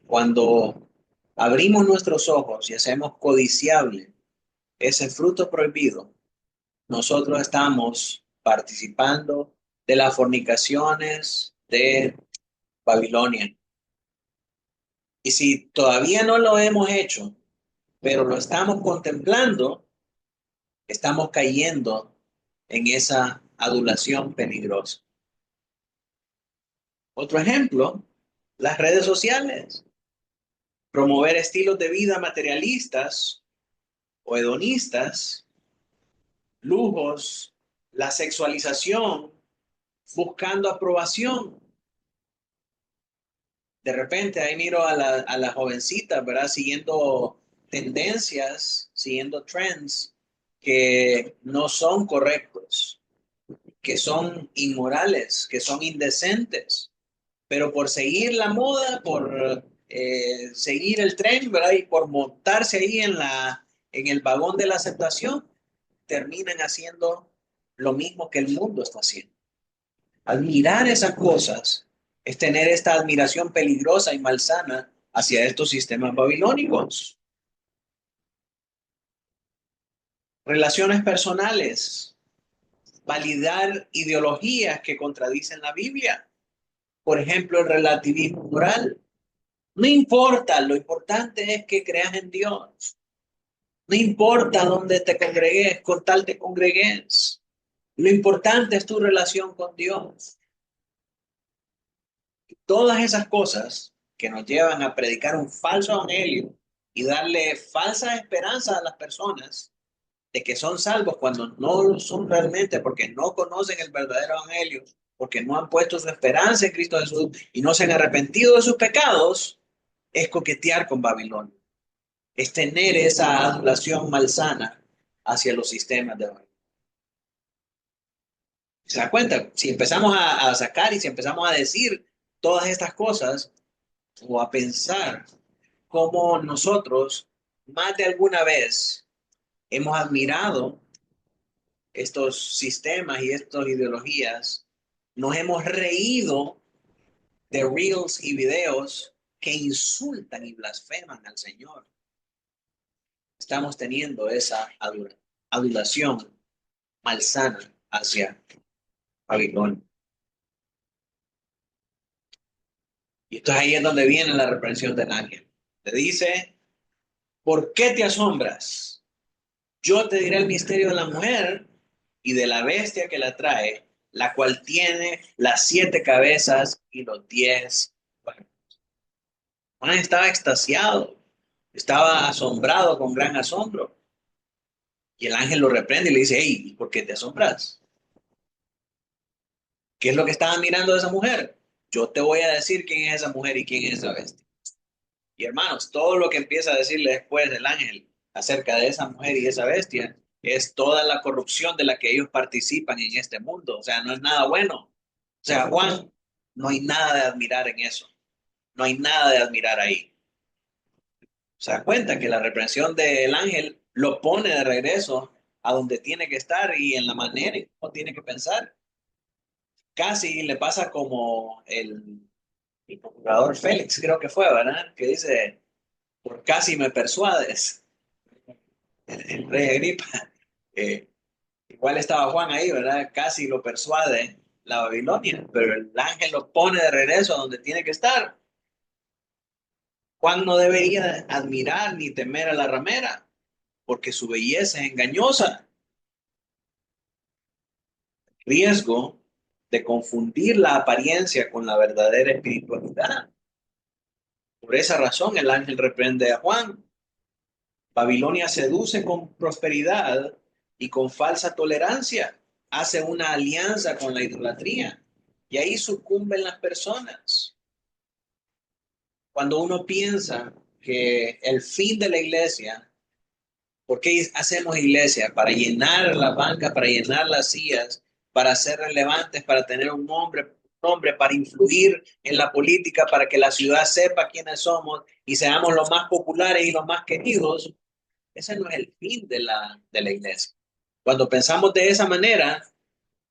cuando abrimos nuestros ojos y hacemos codiciable ese fruto prohibido, nosotros estamos participando de las fornicaciones de Babilonia. Y si todavía no lo hemos hecho, pero lo estamos contemplando, estamos cayendo en esa adulación peligrosa. Otro ejemplo, las redes sociales. Promover estilos de vida materialistas o hedonistas, lujos, la sexualización, buscando aprobación. De repente ahí miro a la jovencita, ¿verdad? Siguiendo tendencias, siguiendo trends que no son correctos, que son inmorales, que son indecentes, pero por seguir la moda, por seguir el tren, ¿verdad? Y por montarse ahí en el vagón de la aceptación, terminan haciendo lo mismo que el mundo está haciendo. Admirar esas cosas es tener esta admiración peligrosa y malsana hacia estos sistemas babilónicos. Relaciones personales, validar ideologías que contradicen la Biblia. Por ejemplo, el relativismo moral. No importa, lo importante es que creas en Dios. No importa dónde te congregues, con tal te congregues. Lo importante es tu relación con Dios. Todas esas cosas que nos llevan a predicar un falso evangelio y darle falsa esperanza a las personas de que son salvos cuando no lo son realmente, porque no conocen el verdadero evangelio, porque no han puesto su esperanza en Cristo Jesús y no se han arrepentido de sus pecados, es coquetear con Babilonia, es tener esa adulación malsana hacia los sistemas de hoy. ¿Se da cuenta? Si empezamos a sacar y si empezamos a decir todas estas cosas o a pensar cómo nosotros más de alguna vez hemos admirado estos sistemas y estas ideologías, nos hemos reído de reels y videos que insultan y blasfeman al Señor. Estamos teniendo esa adulación malsana hacia Babilonia. Y esto es ahí es donde viene la reprensión del ángel. Te dice, ¿por qué te asombras? Yo te diré el misterio de la mujer y de la bestia que la trae, la cual tiene las 7 cabezas y los 10 cuernos. Juan estaba extasiado, estaba asombrado con gran asombro. Y el ángel lo reprende y le dice, hey, ¿por qué te asombras? ¿Qué es lo que estaba mirando de esa mujer? Yo te voy a decir quién es esa mujer y quién es esa bestia. Y hermanos, todo lo que empieza a decirle después el ángel acerca de esa mujer y esa bestia es toda la corrupción de la que ellos participan en este mundo. O sea, no es nada bueno. O sea, Juan, no hay nada de admirar en eso. No hay nada de admirar ahí. Se da cuenta que la reprensión del ángel lo pone de regreso a donde tiene que estar y en la manera en cómo tiene que pensar. Casi le pasa como el procurador Félix, creo que fue, ¿verdad? Que dice, por casi me persuades. El rey Agripa. Eh, igual estaba Juan ahí, ¿verdad? Casi lo persuade la Babilonia, pero el ángel lo pone de regreso a donde tiene que estar. Juan no debería admirar ni temer a la ramera, porque su belleza es engañosa. Riesgo de confundir la apariencia con la verdadera espiritualidad. Por esa razón el ángel reprende a Juan. Babilonia seduce con prosperidad y con falsa tolerancia. Hace una alianza con la idolatría y ahí sucumben las personas. Cuando uno piensa que el fin de la iglesia, ¿por qué hacemos iglesia? Para llenar la banca, para llenar las sillas, para ser relevantes, para tener un nombre, para influir en la política, para que la ciudad sepa quiénes somos y seamos los más populares y los más queridos. Ese no es el fin de la iglesia. Cuando pensamos de esa manera,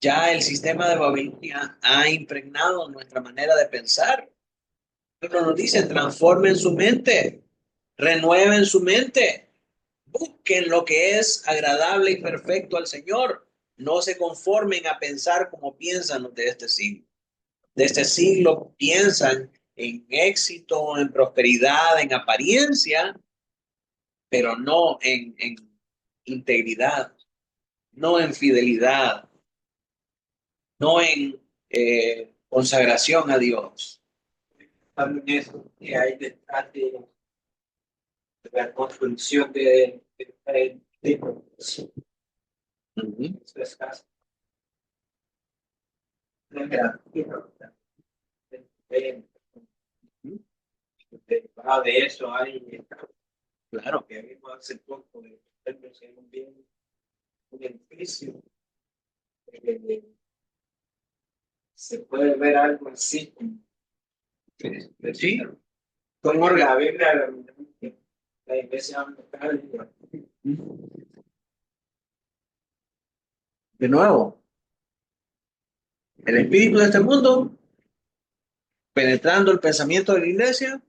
ya el sistema de Babilonia ha impregnado nuestra manera de pensar. Pero nos dice, transformen su mente, renueven su mente, busquen lo que es agradable y perfecto al Señor. No se conformen a pensar como piensan los de este siglo. De este siglo piensan en éxito, en prosperidad, en apariencia, pero no en integridad, no en fidelidad, no en consagración a Dios. También eso que hay detrás de la construcción de su escaso. No es gratuito. Derivado de eso hay, Claro. que vimos hace poco, un edificio. Se puede ver algo así. Sí, Como la Biblia, la iglesia local. de nuevo, el espíritu de este mundo penetrando el pensamiento de la iglesia,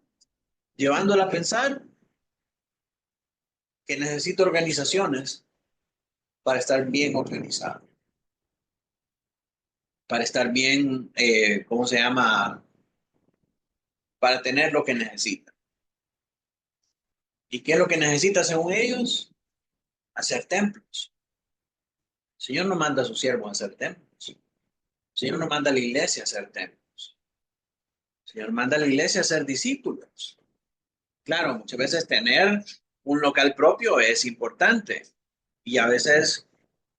llevándola a pensar que necesita organizaciones para estar bien organizado, para estar bien, ¿cómo se llama? Para tener lo que necesita. ¿Y qué es lo que necesita según ellos? Hacer templos. El Señor no manda a sus siervos a hacer templos. El Señor no manda a la iglesia a hacer templos. El Señor manda a la iglesia a ser discípulos. Claro, muchas veces tener un local propio es importante y a veces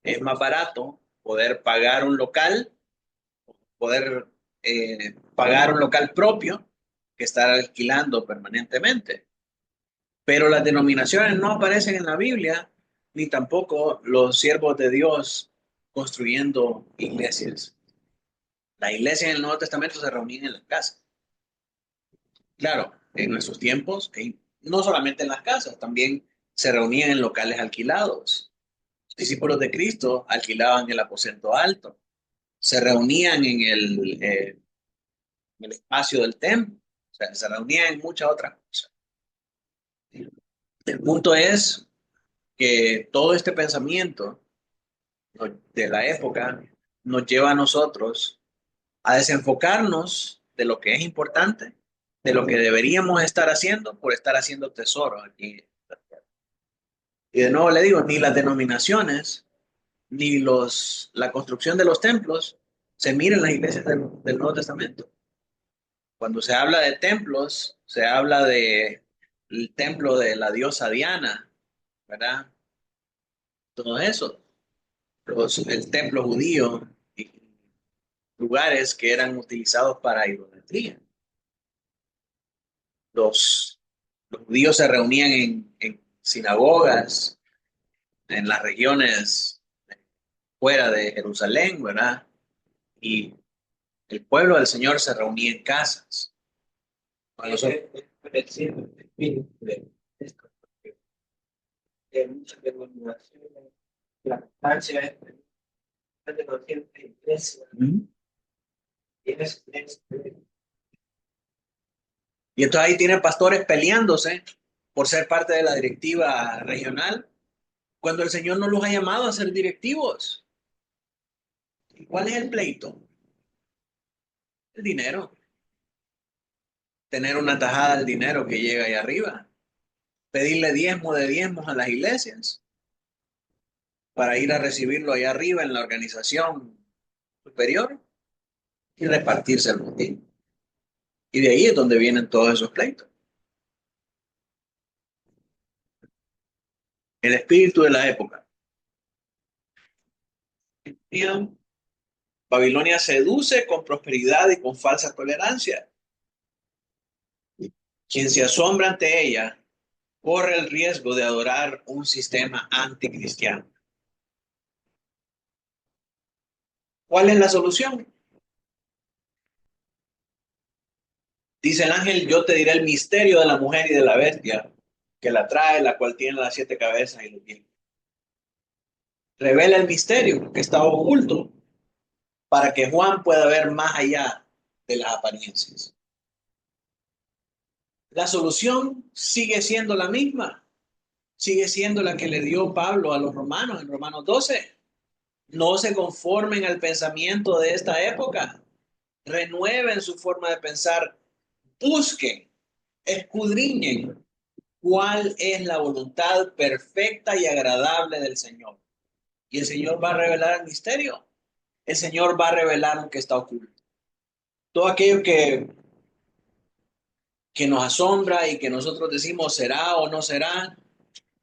es más barato poder pagar un local, poder pagar un local propio que estar alquilando permanentemente. Pero las denominaciones no aparecen en la Biblia, ni tampoco los siervos de Dios construyendo iglesias. La iglesia en el Nuevo Testamento se reunían en las casas. Claro, en nuestros tiempos, no solamente en las casas, también se reunían en locales alquilados. Los discípulos de Cristo alquilaban el aposento alto, se reunían en el espacio del templo, o sea, se reunían en muchas otras cosas. El punto es que todo este pensamiento de la época nos lleva a nosotros a desenfocarnos de lo que es importante, de lo que deberíamos estar haciendo por estar haciendo tesoros aquí. Y de nuevo le digo, ni las denominaciones, ni la construcción de los templos se mira en las iglesias del Nuevo Testamento. Cuando se habla de templos, se habla de el templo de la diosa Diana, ¿verdad? Todo eso, el templo judío y lugares que eran utilizados para idolatría. Los, los judíos se reunían en sinagogas, en las regiones fuera de Jerusalén, ¿verdad? Y el pueblo del Señor se reunía en casas. Cuando son- De muchas denominaciones, la constancia es de 200 iglesias. Ujú. Tienes Y entonces ahí tienen pastores peleándose por ser parte de la directiva regional, cuando el Señor no los ha llamado a ser directivos. ¿Cuál es el pleito? El dinero. Tener una tajada del dinero que llega ahí arriba. Pedirle diezmo de diezmos a las iglesias para ir a recibirlo allá arriba en la organización superior y repartirse el botín. Y de ahí es donde vienen todos esos pleitos. El espíritu de la época. Babilonia seduce con prosperidad y con falsa tolerancia. Quien se asombra ante ella corre el riesgo de adorar un sistema anticristiano. ¿Cuál es la solución? Dice el ángel, yo te diré el misterio de la mujer y de la bestia que la trae, la cual tiene las 7 cabezas y los 10. Revela el misterio que está oculto para que Juan pueda ver más allá de las apariencias. La solución sigue siendo la misma, sigue siendo la que le dio Pablo a los romanos en Romanos 12. No se conformen al pensamiento de esta época, renueven su forma de pensar, busquen, escudriñen cuál es la voluntad perfecta y agradable del Señor. Y el Señor va a revelar el misterio. El Señor va a revelar lo que está oculto. Todo aquello que nos asombra y que nosotros decimos será o no será,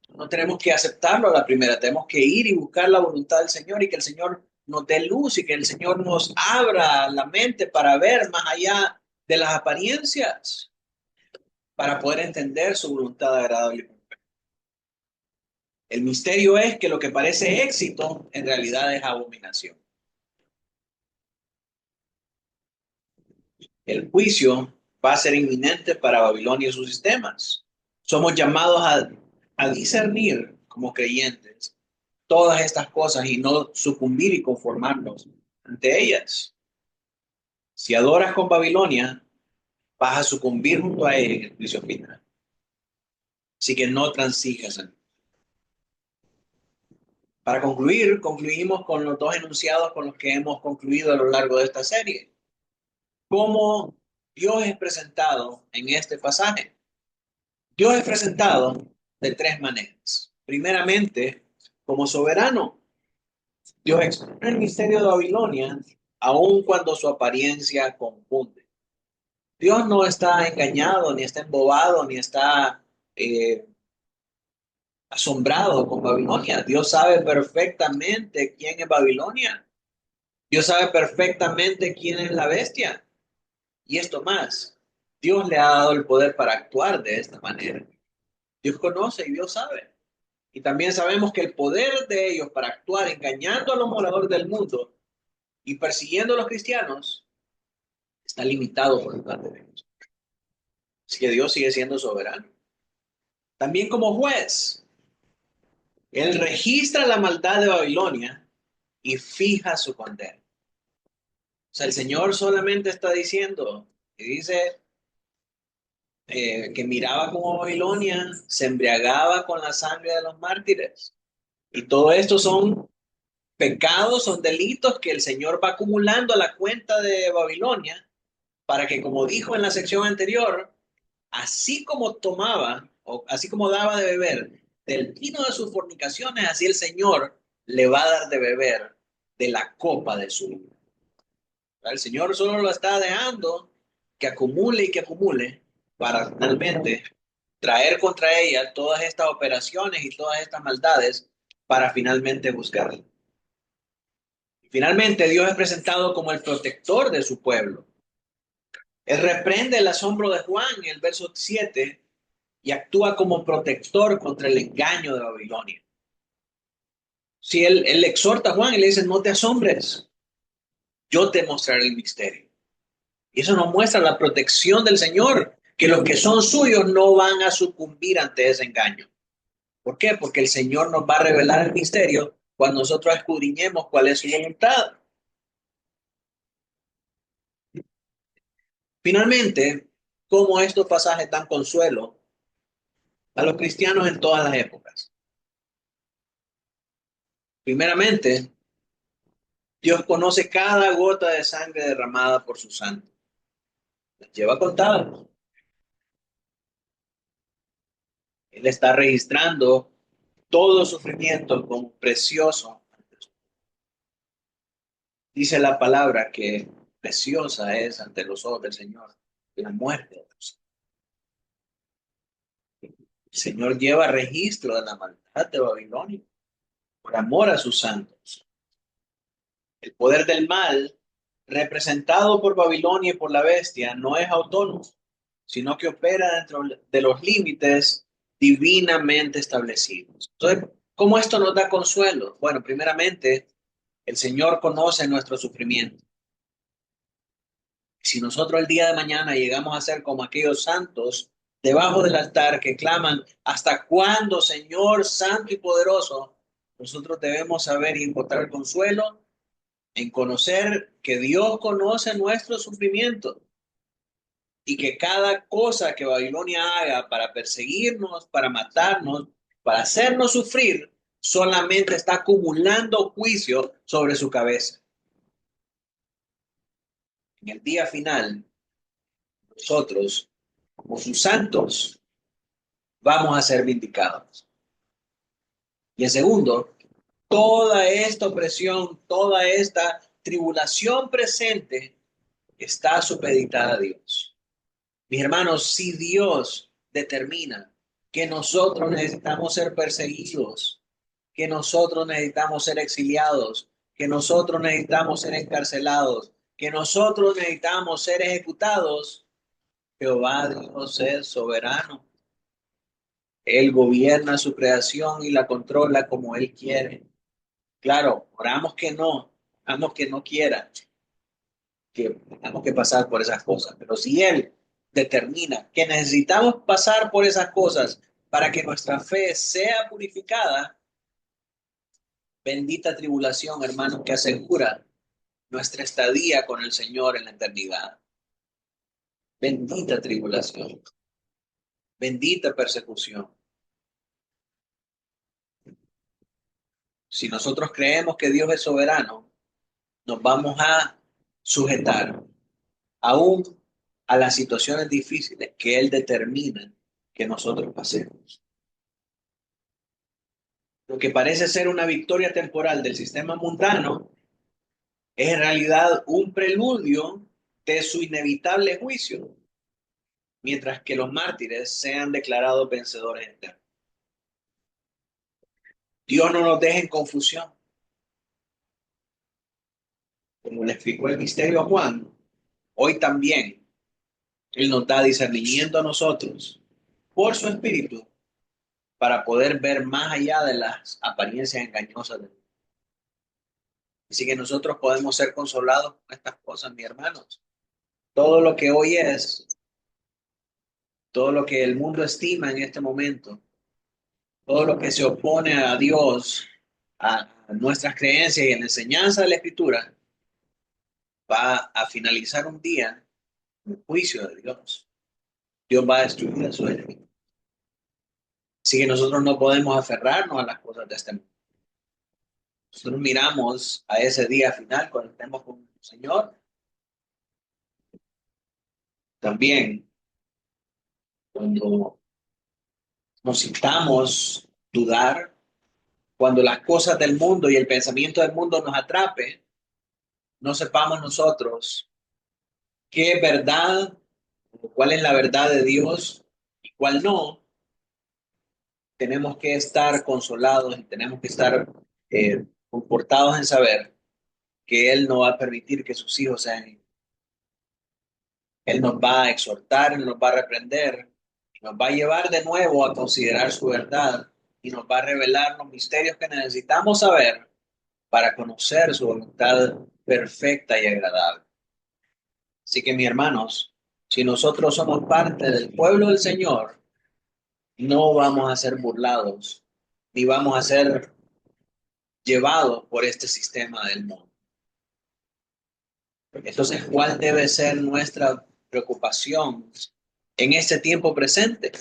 no tenemos que aceptarlo a la primera, tenemos que ir y buscar la voluntad del Señor y que el Señor nos dé luz y que el Señor nos abra la mente para ver más allá de las apariencias, para poder entender su voluntad agradable. El misterio es que lo que parece éxito en realidad es abominación. El juicio va a ser inminente para Babilonia y sus sistemas. Somos llamados a discernir como creyentes todas estas cosas y no sucumbir y conformarnos ante ellas. Si adoras con Babilonia, vas a sucumbir junto a ella en el juicio final. Así que no transijas. Para concluir, concluimos con los dos enunciados con los que hemos concluido a lo largo de esta serie. ¿Cómo Dios es presentado en este pasaje? Dios es presentado de tres maneras. Primeramente, como soberano, Dios expone el misterio de Babilonia, aun cuando su apariencia confunde. Dios no está engañado, ni está embobado, ni está asombrado con Babilonia. Dios sabe perfectamente quién es Babilonia. Dios sabe perfectamente quién es la bestia. Y esto más, Dios le ha dado el poder para actuar de esta manera. Dios conoce y Dios sabe. Y también sabemos que el poder de ellos para actuar engañando a los moradores del mundo y persiguiendo a los cristianos está limitado por el plan de Dios. Así que Dios sigue siendo soberano. También como juez, Él registra la maldad de Babilonia y fija su condena. O sea, el Señor solamente está diciendo, y dice que miraba como Babilonia, se embriagaba con la sangre de los mártires. Y todo esto son pecados, son delitos que el Señor va acumulando a la cuenta de Babilonia para que, como dijo en la sección anterior, así como tomaba o así como daba de beber del vino de sus fornicaciones, así el Señor le va a dar de beber de la copa de su ira. El Señor solo lo está dejando que acumule y que acumule para finalmente traer contra ella todas estas operaciones y todas estas maldades para finalmente buscarla. Finalmente, Dios es presentado como el protector de su pueblo. Él reprende el asombro de Juan en el verso 7 y actúa como protector contra el engaño de Babilonia. Si él exhorta a Juan y le dice, no te asombres, yo te mostraré el misterio. Y eso nos muestra la protección del Señor, que los que son suyos no van a sucumbir ante ese engaño. ¿Por qué? Porque el Señor nos va a revelar el misterio cuando nosotros escudriñemos cuál es su voluntad. Finalmente, ¿cómo estos pasajes dan consuelo a los cristianos en todas las épocas? Primeramente, Dios conoce cada gota de sangre derramada por su santo. Las lleva contadas. Él está registrando todo sufrimiento como precioso. Dice la palabra que preciosa es ante los ojos del Señor la muerte de los. El Señor lleva registro de la maldad de Babilonia por amor a sus santos. El poder del mal, representado por Babilonia y por la bestia, no es autónomo, sino que opera dentro de los límites divinamente establecidos. Entonces, ¿cómo esto nos da consuelo? Bueno, primeramente, el Señor conoce nuestro sufrimiento. Si nosotros el día de mañana llegamos a ser como aquellos santos debajo del altar que claman, ¿hasta cuándo, Señor santo y poderoso? Nosotros debemos saber y encontrar consuelo en conocer que Dios conoce nuestro sufrimiento y que cada cosa que Babilonia haga para perseguirnos, para matarnos, para hacernos sufrir, solamente está acumulando juicio sobre su cabeza. En el día final, nosotros, como sus santos, vamos a ser vindicados. Y en segundo, toda esta opresión, toda esta tribulación presente está supeditada a Dios. Mis hermanos, si Dios determina que nosotros necesitamos ser perseguidos, que nosotros necesitamos ser exiliados, que nosotros necesitamos ser encarcelados, que nosotros necesitamos ser ejecutados, Jehová Dios es soberano. Él gobierna su creación y la controla como Él quiere. Claro, oramos que no quiera que tengamos que pasar por esas cosas, pero si Él determina que necesitamos pasar por esas cosas para que nuestra fe sea purificada, bendita tribulación, hermanos, que asegura nuestra estadía con el Señor en la eternidad. Bendita tribulación, bendita persecución. Si nosotros creemos que Dios es soberano, nos vamos a sujetar aún a las situaciones difíciles que Él determina que nosotros pasemos. lo que parece ser una victoria temporal del sistema mundano es en realidad un preludio de su inevitable juicio, mientras que los mártires sean declarados vencedores eternos. Dios no nos deje en confusión. Como le explicó el misterio a Juan, hoy también Él nos da discernimiento a nosotros por su Espíritu para poder ver más allá de las apariencias engañosas del mundo. Así que nosotros podemos ser consolados con estas cosas, mis hermanos. Todo lo que hoy es, todo lo que el mundo estima en este momento, todo lo que se opone a Dios, a nuestras creencias y a la enseñanza de la Escritura, va a finalizar un día en el juicio de Dios. Dios va a destruir a su enemigo. Así que nosotros no podemos aferrarnos a las cosas de este mundo. Nosotros miramos a ese día final cuando estemos con el Señor. También cuando nos sintamos dudar, cuando las cosas del mundo y el pensamiento del mundo nos atrape, no sepamos nosotros qué es verdad, cuál es la verdad de Dios y cuál no. Tenemos que estar consolados y tenemos que estar confortados en saber que Él no va a permitir que sus hijos sean. Él nos va a exhortar, Él nos va a reprender, nos va a llevar de nuevo a considerar su verdad y nos va a revelar los misterios que necesitamos saber para conocer su voluntad perfecta y agradable. Así que, mis hermanos, si nosotros somos parte del pueblo del Señor, no vamos a ser burlados, ni vamos a ser llevados por este sistema del mundo. Entonces, ¿cuál debe ser nuestra preocupación en este tiempo presente?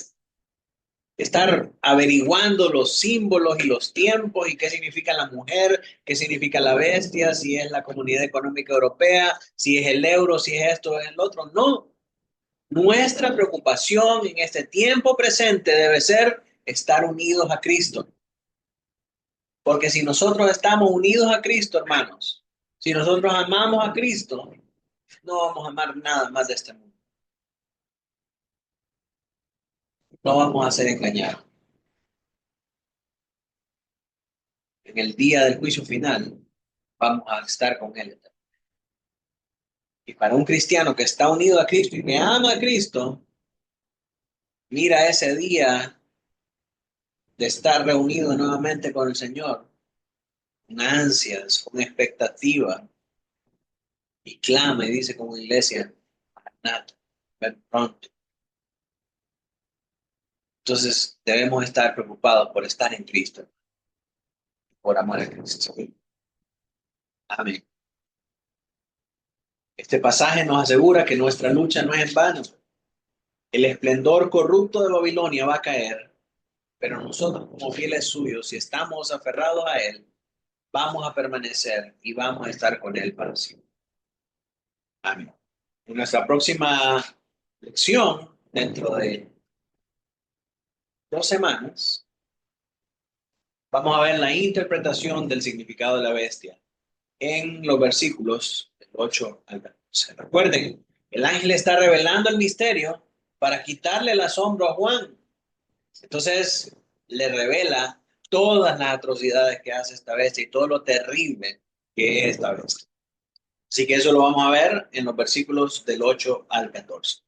Estar averiguando los símbolos y los tiempos y qué significa la mujer, qué significa la bestia, si es la Comunidad Económica Europea, si es el euro, si es esto o es el otro. No. Nuestra preocupación en este tiempo presente debe ser estar unidos a Cristo. Porque si nosotros estamos unidos a Cristo, hermanos, si nosotros amamos a Cristo, no vamos a amar nada más de este mundo. No vamos a ser engañados. En el día del juicio final, vamos a estar con Él. Y para un cristiano que está unido a Cristo y que ama a Cristo, mira ese día de estar reunido nuevamente con el Señor, con ansias, con expectativa, y clama y dice como iglesia, nada, ven pronto. Entonces debemos estar preocupados por estar en Cristo, por amar a Cristo. Amén. Este pasaje nos asegura que nuestra lucha no es en vano. El esplendor corrupto de Babilonia va a caer, pero nosotros como fieles suyos, si estamos aferrados a Él, vamos a permanecer y vamos a estar con Él para siempre. Amén. En nuestra próxima lección, dentro de 2 semanas, vamos a ver la interpretación del significado de la bestia en los versículos del 8 al 14. Recuerden, el ángel está revelando el misterio para quitarle el asombro a Juan. Entonces, le revela todas las atrocidades que hace esta bestia y todo lo terrible que es esta bestia. Así que eso lo vamos a ver en los versículos del 8 al 14.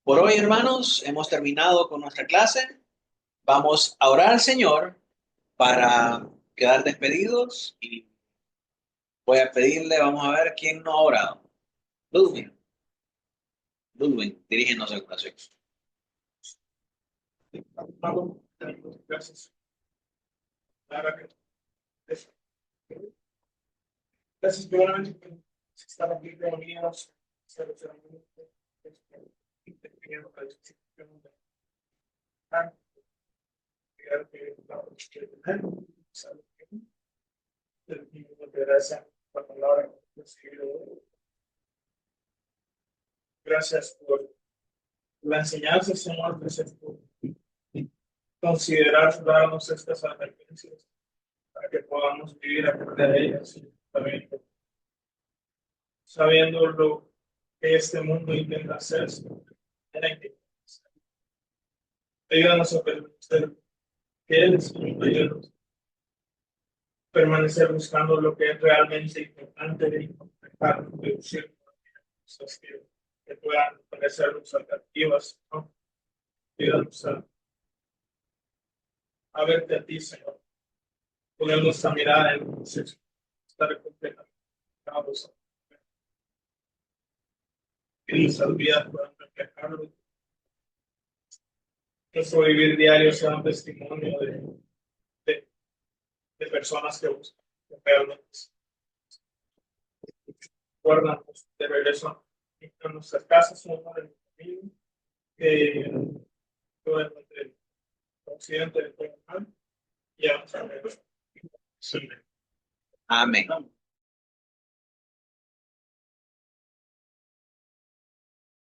Por hoy, hermanos, hemos terminado con nuestra clase. Vamos a orar al Señor para quedar despedidos y voy a pedirle, vamos a ver quién no ha orado. Ludwig, dirígenos a oración. Gracias. Gracias primeramente por estar aquí reunidos. Gracias por la enseñanza, Señor. Gracias por considerar darnos estas advertencias. para que podamos vivir acorde a ellas, y sabiendo lo que este mundo intenta hacer. Ayúdanos a permanecer fieles, ayúdanos a permanecer buscando lo que es realmente importante y dejar de producir cosas que puedan parecernos atractivas, ¿no? Ayúdanos a verte a ti, Señor. Poner nuestra mirada en el sexo, estar completamente conectados. Que nuestras vidas puedan reflejarlo. Nuestro vivir diario sea un testimonio de personas que buscan realmente. Guárdanos de regreso a nuestras casas, un del camino, todo el occidente del mal, y vamos a ver. Amén.